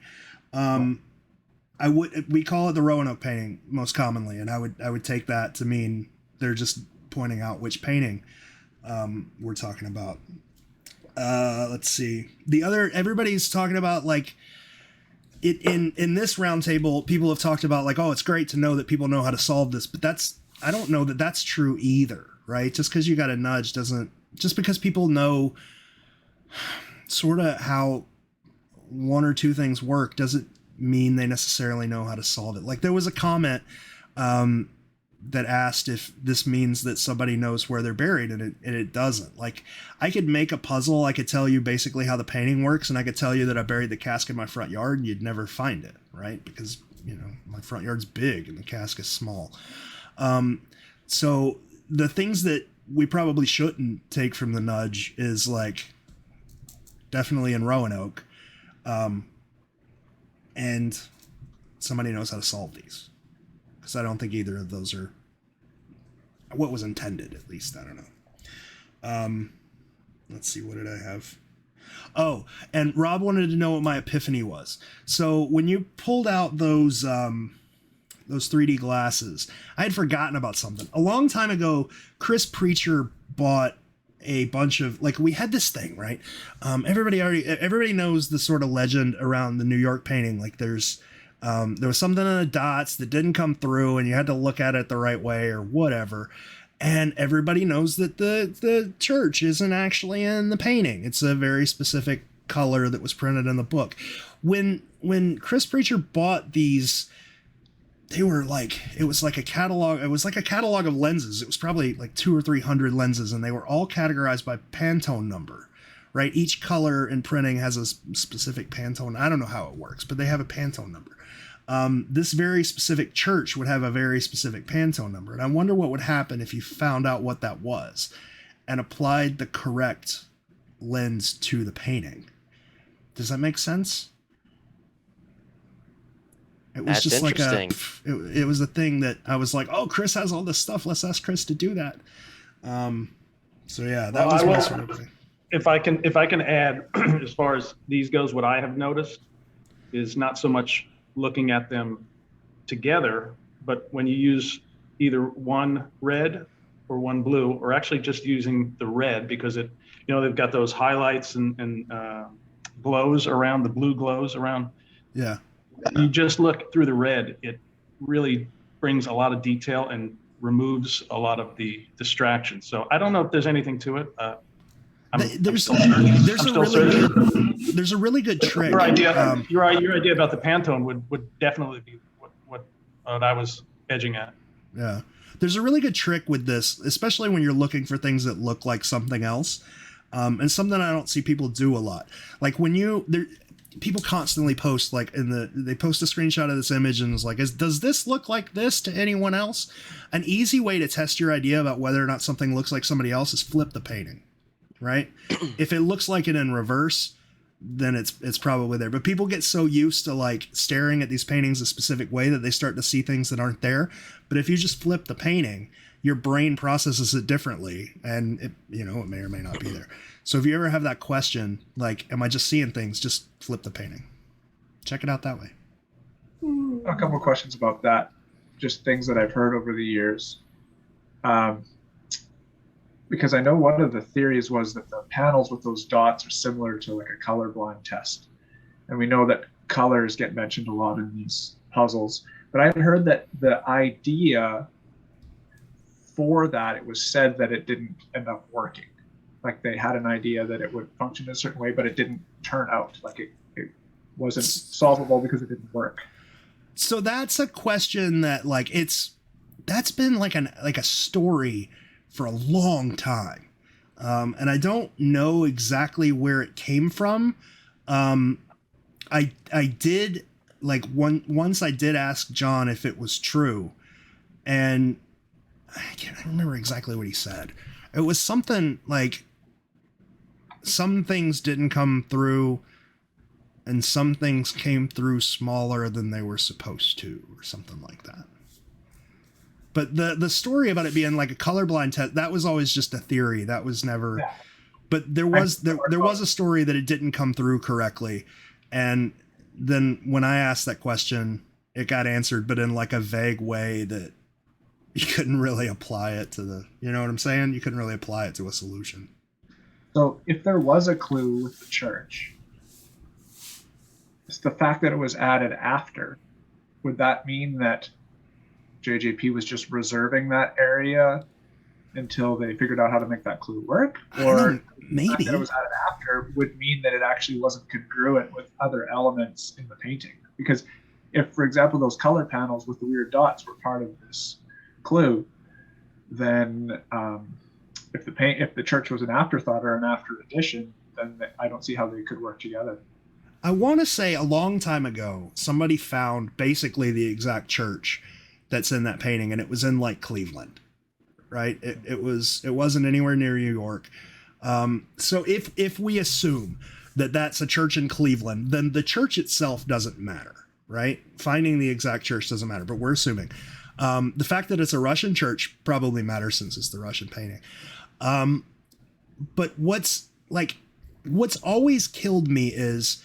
We call it the Roanoke painting most commonly, and I would take that to mean they're just pointing out which painting we're talking about. Let's see. Everybody's talking about like it in this roundtable. People have talked about like, oh, it's great to know that people know how to solve this, but I don't know that that's true either, right? Just because you got a nudge just because people know sort of how one or two things work doesn't mean they necessarily know how to solve it. Like there was a comment that asked if this means that somebody knows where they're buried, and it doesn't. Like I could make a puzzle, I could tell you basically how the painting works, and I could tell you that I buried the cask in my front yard and you'd never find it, right? Because, my front yard's big and the cask is small. So the things that we probably shouldn't take from the nudge is like definitely in Roanoke, and somebody knows how to solve these. Because I don't think either of those are what was intended, at least. I don't know. Let's see, what did I have? Oh, and Rob wanted to know what my epiphany was. So when you pulled out those 3D glasses, I had forgotten about something. A long time ago, Chris Preacher bought a bunch of, like, we had this thing, right? Everybody knows the sort of legend around the New York painting. Like there was something in the dots that didn't come through and you had to look at it the right way or whatever. And everybody knows that the church isn't actually in the painting. It's a very specific color that was printed in the book. When Chris Preacher bought these, they were like, it was like a catalog of lenses. It was probably like 200 or 300 lenses, and they were all categorized by Pantone number, right? Each color in printing has a specific Pantone. I don't know how it works, but they have a Pantone number. This very specific church would have a very specific Pantone number. And I wonder what would happen if you found out what that was and applied the correct lens to the painting. Does that make sense? It was That's just like it was a thing that I was like, oh, Chris has all this stuff. Let's ask Chris to do that. So yeah, that was my sort of thing. If I can add, as far as these goes, what I have noticed is not so much looking at them together, but when you use either one red or one blue, or actually just using the red, because it, you know, they've got those highlights and glows around, the blue glows around. Yeah. You just look through the red, it really brings a lot of detail and removes a lot of the distraction. So I don't know if there's anything to it. There's a really good trick. Your idea about the Pantone would definitely be what I was edging at. Yeah. There's a really good trick with this, especially when you're looking for things that look like something else. And something I don't see people do a lot. Like when people constantly post, like they post a screenshot of this image and it's like, does this look like this to anyone else? An easy way to test your idea about whether or not something looks like somebody else is flip the painting, right? If it looks like it in reverse, then it's probably there. But people get so used to like staring at these paintings a specific way that they start to see things that aren't there. But if you just flip the painting, your brain processes it differently, and it may or may not be there. So if you ever have that question, like, am I just seeing things? Just flip the painting. Check it out that way. A couple of questions about that. Just things that I've heard over the years. Because I know one of the theories was that the panels with those dots are similar to like a colorblind test. And we know that colors get mentioned a lot in these puzzles. But I heard that the idea for that, it was said that it didn't end up working. Like they had an idea that it would function in a certain way, but it didn't turn out. Like it wasn't solvable because it didn't work. So that's a question that like that's been like a story for a long time. And I don't know exactly where it came from. I did like once I did ask John if it was true, and I can't remember exactly what he said. It was something like some things didn't come through and some things came through smaller than they were supposed to, or something like that. But the story about it being like a colorblind test, that was always just a theory. That was never, but there was a story that it didn't come through correctly. And then when I asked that question, it got answered, but in like a vague way that you couldn't really apply it to you know what I'm saying? You couldn't really apply it to a solution. So if there was a clue with the church, it's the fact that it was added after. Would that mean that JJP was just reserving that area until they figured out how to make that clue work? Or maybe the fact that it was added after would mean that it actually wasn't congruent with other elements in the painting? Because if, for example, those color panels with the weird dots were part of this clue, then if the church was an afterthought or an after addition, then I don't see how they could work together. I want to say a long time ago, somebody found basically the exact church that's in that painting, and it was in like Cleveland, right? It wasn't anywhere near New York. So if we assume that that's a church in Cleveland, then the church itself doesn't matter, right? Finding the exact church doesn't matter, but we're assuming. The fact that it's a Russian church probably matters since it's the Russian painting. But what's always killed me is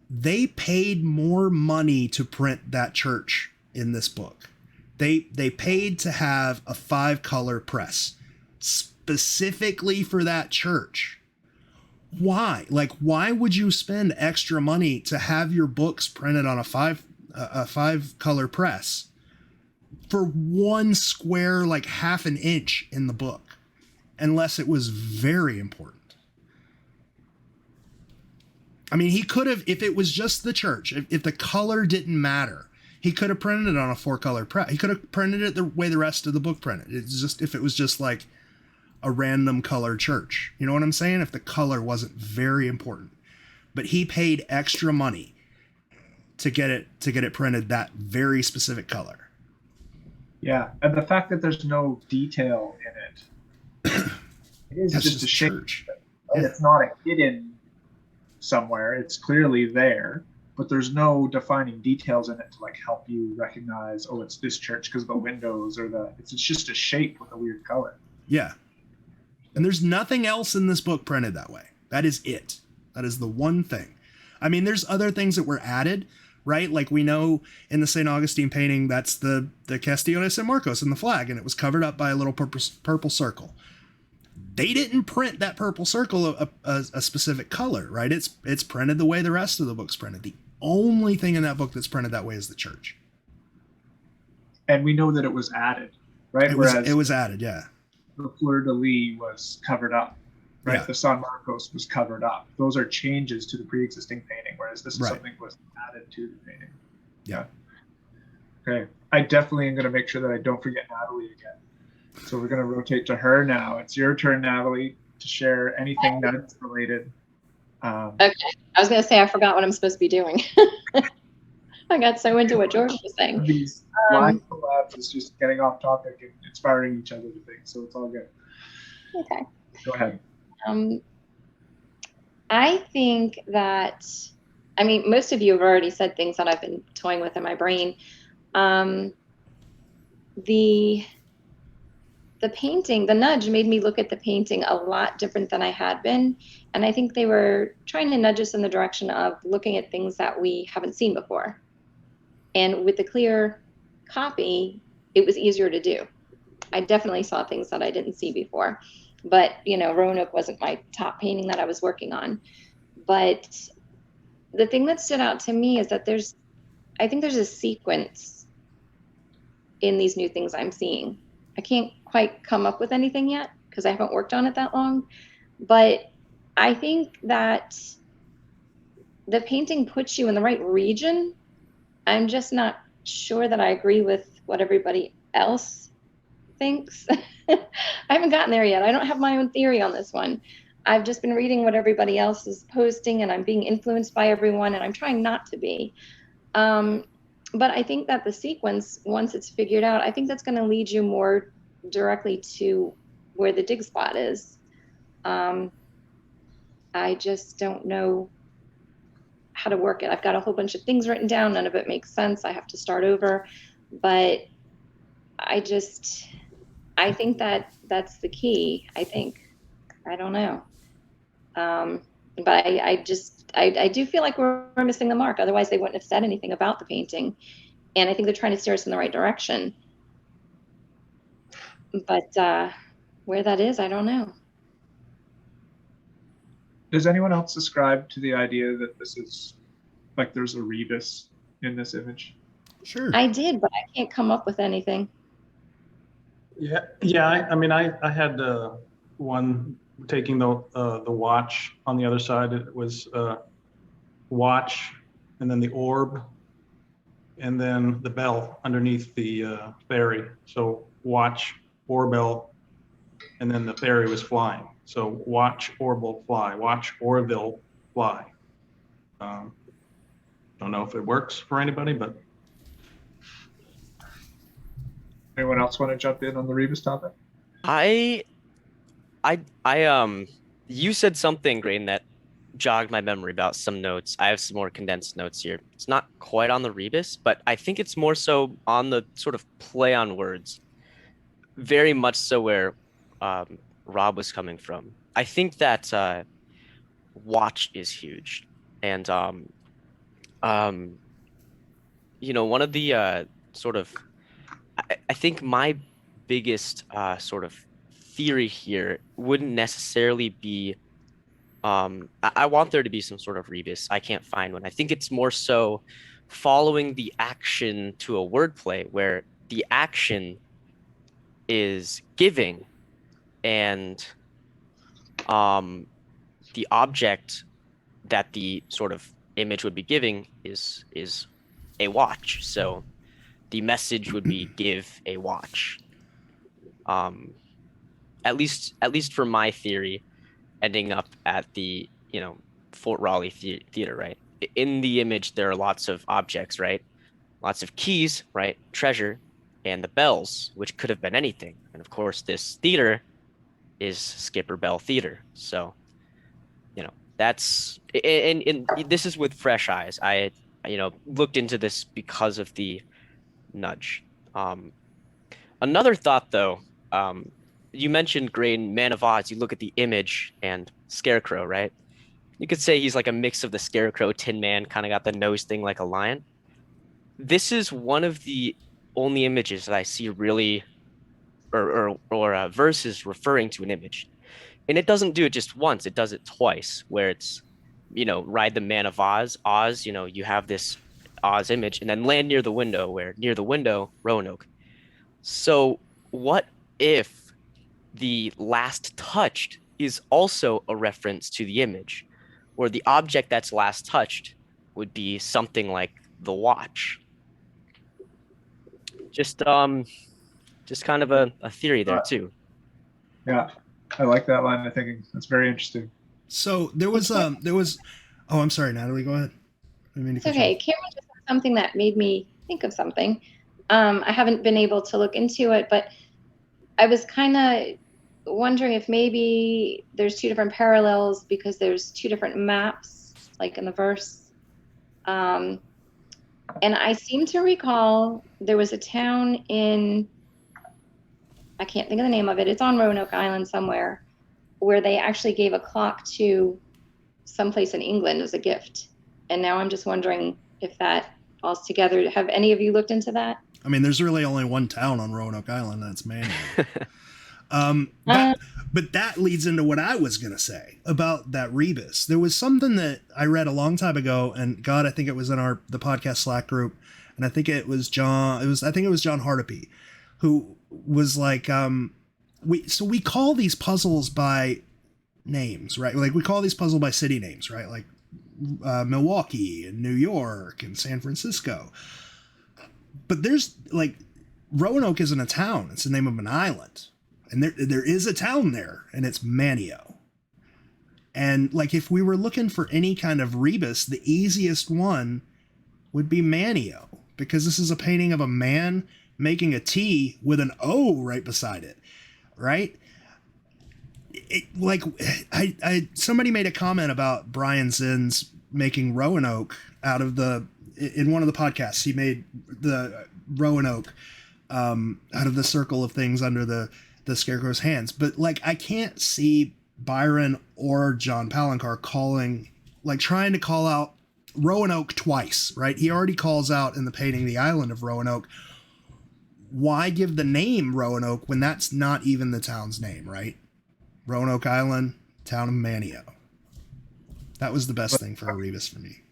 they paid more money to print that church in this book. They paid to have a 5-color press specifically for that church. Why? Like, why would you spend extra money to have your books printed on a five color press for one square, like half an inch in the book, unless it was very important? I mean, he could have, if it was just the church, if the color didn't matter, he could have printed it on a 4-color press. He could have printed it the way the rest of the book printed. It's just, if it was just like a random color church, you know what I'm saying? If the color wasn't very important, but he paid extra money to get it printed that very specific color. Yeah, and the fact that there's no detail in it, it is just a shape. Church. Right? Yeah. It's not a hidden somewhere. It's clearly there, but there's no defining details in it to like help you recognize, oh, it's this church because of the windows or it's just a shape with a weird color. Yeah. And there's nothing else in this book printed that way. That is it. That is the one thing. I mean, there's other things that were added, right? Like we know in the St. Augustine painting, that's the Castillo de San Marcos and the flag, and it was covered up by a little purple circle. They didn't print that purple circle a specific color, right? It's printed the way the rest of the book's printed. The only thing in that book that's printed that way is the church. And we know that it was added, right? It was added, yeah. The fleur-de-lis was covered up, right? Yeah. The San Marcos was covered up. Those are changes to the pre-existing painting, whereas this is Right. something that was added to the painting. Yeah. Okay. I definitely am going to make sure that I don't forget Natalie again. So we're going to rotate to her now. It's your turn, Natalie, to share anything that's related. Okay. I was going to say, I forgot what I'm supposed to be doing. I got so into what George was saying. These live collabs is just getting off topic and inspiring each other to think, so it's all good. Okay. Go ahead. I think that, I mean, most of you have already said things that I've been toying with in my brain. The painting, the nudge made me look at the painting a lot different than I had been. And I think they were trying to nudge us in the direction of looking at things that we haven't seen before. And with the clear copy, it was easier to do. I definitely saw things that I didn't see before. But, you know, Roanoke wasn't my top painting that I was working on. But the thing that stood out to me is that I think there's a sequence in these new things I'm seeing. I can't quite come up with anything yet because I haven't worked on it that long. But I think that the painting puts you in the right region. I'm just not sure that I agree with what everybody else thinks. I haven't gotten there yet. I don't have my own theory on this one. I've just been reading what everybody else is posting, and I'm being influenced by everyone, and I'm trying not to be. But I think that the sequence, once it's figured out, I think that's going to lead you more directly to where the dig spot is. I just don't know how to work it. I've got a whole bunch of things written down. None of it makes sense. I have to start over. But I think that that's the key, I think. I don't know. But I do feel like we're missing the mark. Otherwise, they wouldn't have said anything about the painting. And I think they're trying to steer us in the right direction. But where that is, I don't know. Does anyone else subscribe to the idea that this is like there's a rebus in this image? Sure. I did, but I can't come up with anything. Yeah. I mean, I had one taking the watch on the other side. It was watch, and then the orb, and then the bell underneath the ferry. So watch, Orbell, and then the ferry was flying. So watch Orville fly, watch Orville fly. Don't know if it works for anybody, but. Anyone else want to jump in on the rebus topic? You said something, Graden, that jogged my memory about some notes. I have some more condensed notes here. It's not quite on the rebus, but I think it's more so on the sort of play on words. Very much so where Rob was coming from. I think that watch is huge. And, you know, one of the sort of, I think my biggest sort of theory here wouldn't necessarily be I want there to be some sort of rebus. I can't find one. I think it's more so following the action to a wordplay where the action is giving and the object that the sort of image would be giving is a watch. So the message would be give a watch. At least for my theory, ending up at the Fort Raleigh theater, right? In the image, there are lots of objects, right? Lots of keys, right? Treasure, and the bells, which could have been anything. And of course, this theater is Skipper Bell Theater. So, that's and this is with fresh eyes. I looked into this because of the nudge. Another thought, though, you mentioned Graden, Man of Oz. You look at the image and Scarecrow, right? You could say he's like a mix of the Scarecrow, Tin Man, kind of got the nose thing like a lion. This is one of the only images that I see really, or verses referring to an image. And it doesn't do it just once, it does it twice, where it's, ride the Man of Oz. Oz, you have this Oz image, and then land near the window, where near the window, Roanoke. So what if the last touched is also a reference to the image, or the object that's last touched would be something like the watch? Just kind of a theory there too. Yeah, I like that line of thinking. That's very interesting. So there was oh, I'm sorry, Natalie, go ahead. It's okay. Cameron just said something that made me think of something. I haven't been able to look into it, but I was kind of wondering if maybe there's two different parallels because there's two different maps, like in the verse. And I seem to recall there was a town in, I can't think of the name of it. It's on Roanoke Island somewhere, where they actually gave a clock to someplace in England as a gift. And now I'm just wondering if that all's together. Have any of you looked into that? I mean, there's really only one town on Roanoke Island, that's Manning. But that leads into what I was going to say about that rebus. There was something that I read a long time ago, and God, I think it was in the podcast Slack group, and I think it was John Hardapy, who was like, we call these puzzles by names, right? Like we call these puzzles by city names, right? Like Milwaukee and New York and San Francisco. But there's like, Roanoke isn't a town. It's the name of an island. And there is a town there, and it's Manio. And like, if we were looking for any kind of rebus, the easiest one would be Manio, because this is a painting of a man making a T with an O right beside it, right? Somebody made a comment about Brian Zinn's making Roanoke out of in one of the podcasts. He made the Roanoke out of the circle of things under the Scarecrow's hands. But like, I can't see Byron or John Palancar trying to call out Roanoke twice, right? He already calls out in the painting the island of Roanoke. Why give the name Roanoke when that's not even the town's name, right? Roanoke Island, town of Manio. That was the best thing for a rebus for me.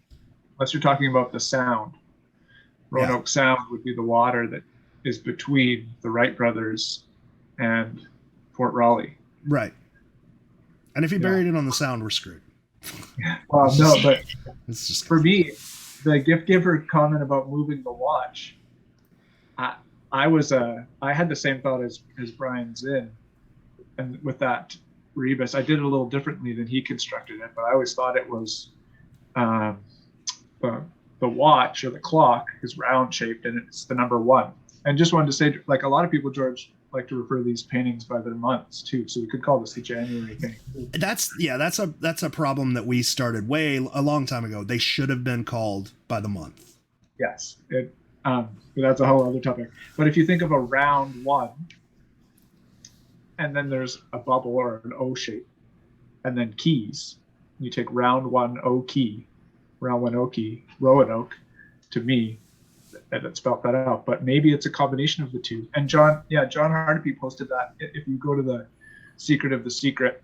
Unless you're talking about the sound. Roanoke Sound would be the water that is between the Wright brothers and Fort Raleigh. Right. And if you buried it on the sound, we're screwed. Well, no, but it's just for me, the gift giver comment about moving the watch, I had the same thought as Brian Zinn, and with that rebus, I did it a little differently than he constructed it, but I always thought it was the watch or the clock is round shaped and it's the number 1. And just wanted to say, like, a lot of people, George, like to refer to these paintings by their months too, so we could call this the January thing. That's a problem that we started a long time ago. They should have been called by the month. Yes, but that's a whole other topic. But if you think of a round 1, and then there's a bubble or an O shape, and then keys, you take round 1 O key, Roanoke, to me, and it spelled that out. But maybe it's a combination of the two. And John Hardapy posted that. If you go to Secret of the Secret,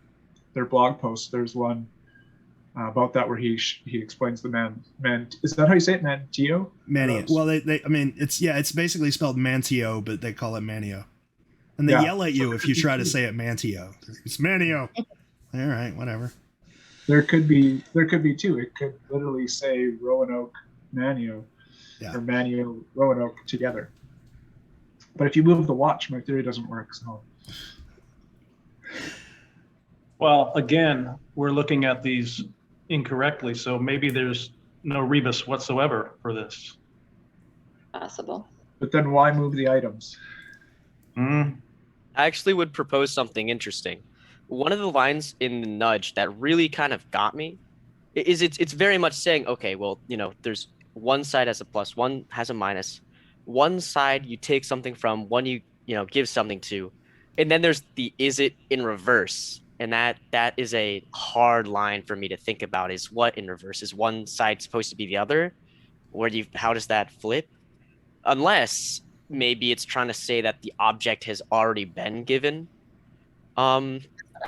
their blog post, there's one about that where he explains the man. Is that how you say it? Mantio? Manio. Well, I mean, it's basically spelled Mantio, but they call it Manio. And they yell at you if you try to say it Mantio. It's Manio. All right, whatever. There could be two. It could literally say Roanoke Manio, or Manio Roanoke together. But if you move the watch, my theory doesn't work. So. Well, again, we're looking at these incorrectly, so maybe there's no rebus whatsoever for this. Possible. But then why move the items? Mm. I actually would propose something interesting. One of the lines in the nudge that really kind of got me is it's very much saying, okay, well, there's one side has a plus, one has a minus. One side you take something from, one you give something to, and then there's the is it in reverse. And that is a hard line for me to think about, is what in reverse? Is one side supposed to be the other? How does that flip? Unless maybe it's trying to say that the object has already been given. I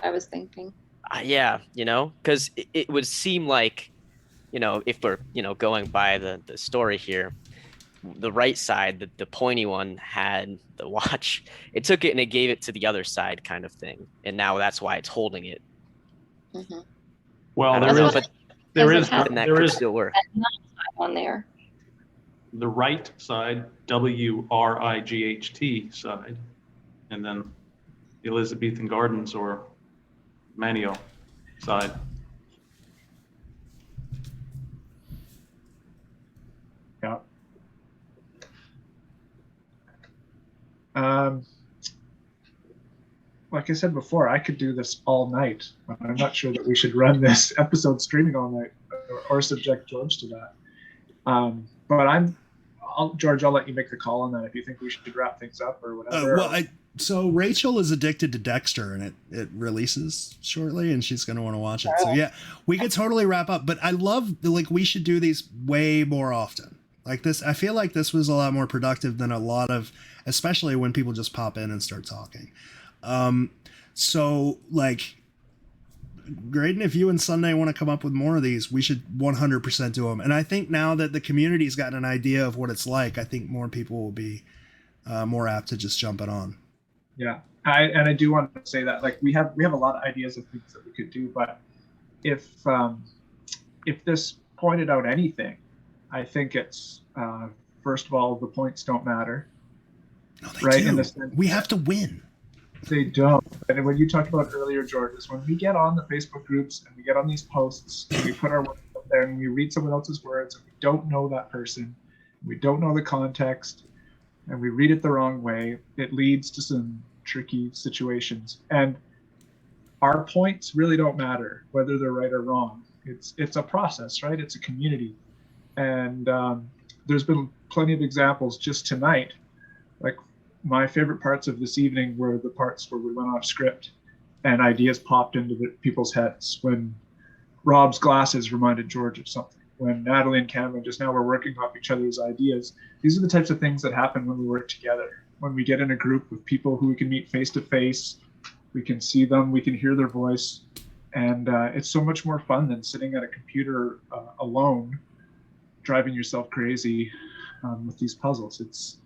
was thinking. Yeah, because it would seem like, if we're, going by the story here, the right side, the pointy one, had the watch. It took it and it gave it to the other side, kind of thing, and now that's why it's holding it. Mm-hmm. Well, there is still work on there. The right side, WRIGHT side, and then the Elizabethan Gardens or Manio side. Yeah. Like I said before, I could do this all night. I'm not sure that we should run this episode streaming all night or subject George to that. But George, I'll let you make the call on that if you think we should wrap things up or whatever. So Rachel is addicted to Dexter, and it releases shortly, and she's going to want to watch it. So yeah, we could totally wrap up. But I love, we should do these way more often. Like this, I feel like this was a lot more productive than a lot of, especially when people just pop in and start talking. So Graden, if you and Sunday want to come up with more of these, we should 100% do them. And I think now that the community's gotten an idea of what it's like, I think more people will be more apt to just jump it on. Yeah, I do want to say that we have a lot of ideas of things that we could do, but if this pointed out anything, I think it's first of all, the points don't matter. No, they do. In the sense we have to win. They don't. And what you talked about earlier, George, is when we get on the Facebook groups and we get on these posts and we put our words up there and we read someone else's words and we don't know that person, we don't know the context, and we read it the wrong way, it leads to some tricky situations. And our points really don't matter whether they're right or wrong. It's a process, right? It's a community. And there's been plenty of examples just tonight. My favorite parts of this evening were the parts where we went off script and ideas popped into people's heads. When Rob's glasses reminded George of something. When Natalie and Cameron just now were working off each other's ideas. These are the types of things that happen when we work together. When we get in a group with people who we can meet face to face, we can see them, we can hear their voice. And it's so much more fun than sitting at a computer alone, driving yourself crazy with these puzzles. It's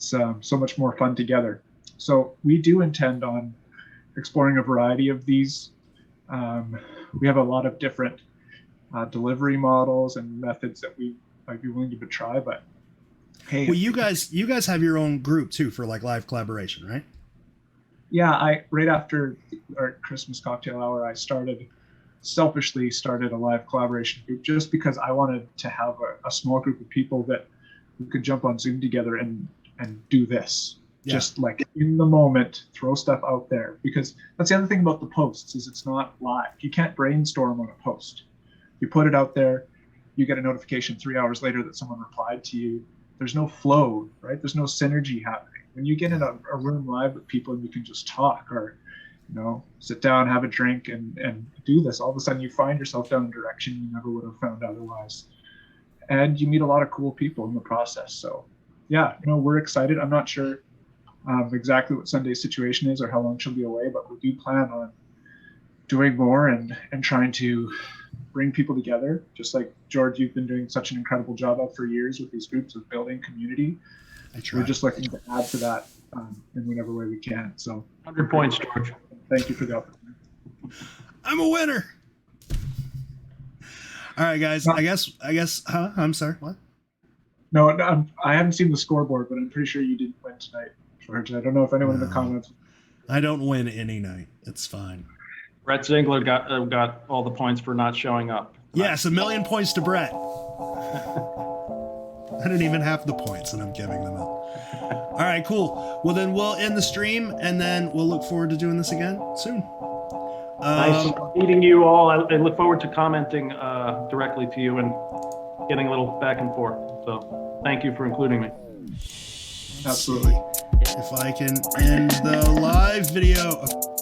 so much more fun together. So we do intend on exploring a variety of these. We have a lot of different delivery models and methods that we might be willing to try, but hey. Well, you guys have your own group too for live collaboration, right? Yeah, right after our Christmas cocktail hour, I selfishly started a live collaboration group just because I wanted to have a small group of people that we could jump on Zoom together and do this. Yeah. Just in the moment, throw stuff out there, because that's the other thing about the posts is it's not live. You can't brainstorm on a post. You put it out there, you get a notification 3 hours later that someone replied to you. There's no flow, right? There's no synergy happening. When you get in a room live with people and you can just talk or, sit down, have a drink and do this, all of a sudden you find yourself down a direction you never would have found otherwise. And you meet a lot of cool people in the process. So yeah, we're excited. I'm not sure exactly what Sunday's situation is or how long she'll be away, but we do plan on doing more and trying to bring people together. Just like George, you've been doing such an incredible job of for years with these groups of building community. We're just looking to add to that in whatever way we can. So 100 points, George. thank you for the opportunity. I'm a winner. All right, guys. I guess. Huh? I'm sorry. What? No, I haven't seen the scoreboard, but I'm pretty sure you didn't win tonight, George. I don't know if anyone in the comments. I don't win any night. It's fine. Brett Zingler got all the points for not showing up. Yes, 1,000,000 points to Brett. I didn't even have the points, and I'm giving them out. All right, cool. Well, then we'll end the stream, and then we'll look forward to doing this again soon. Nice meeting you all. I look forward to commenting directly to you and getting a little back and forth. So thank you for including me. Absolutely. If I can end the live video.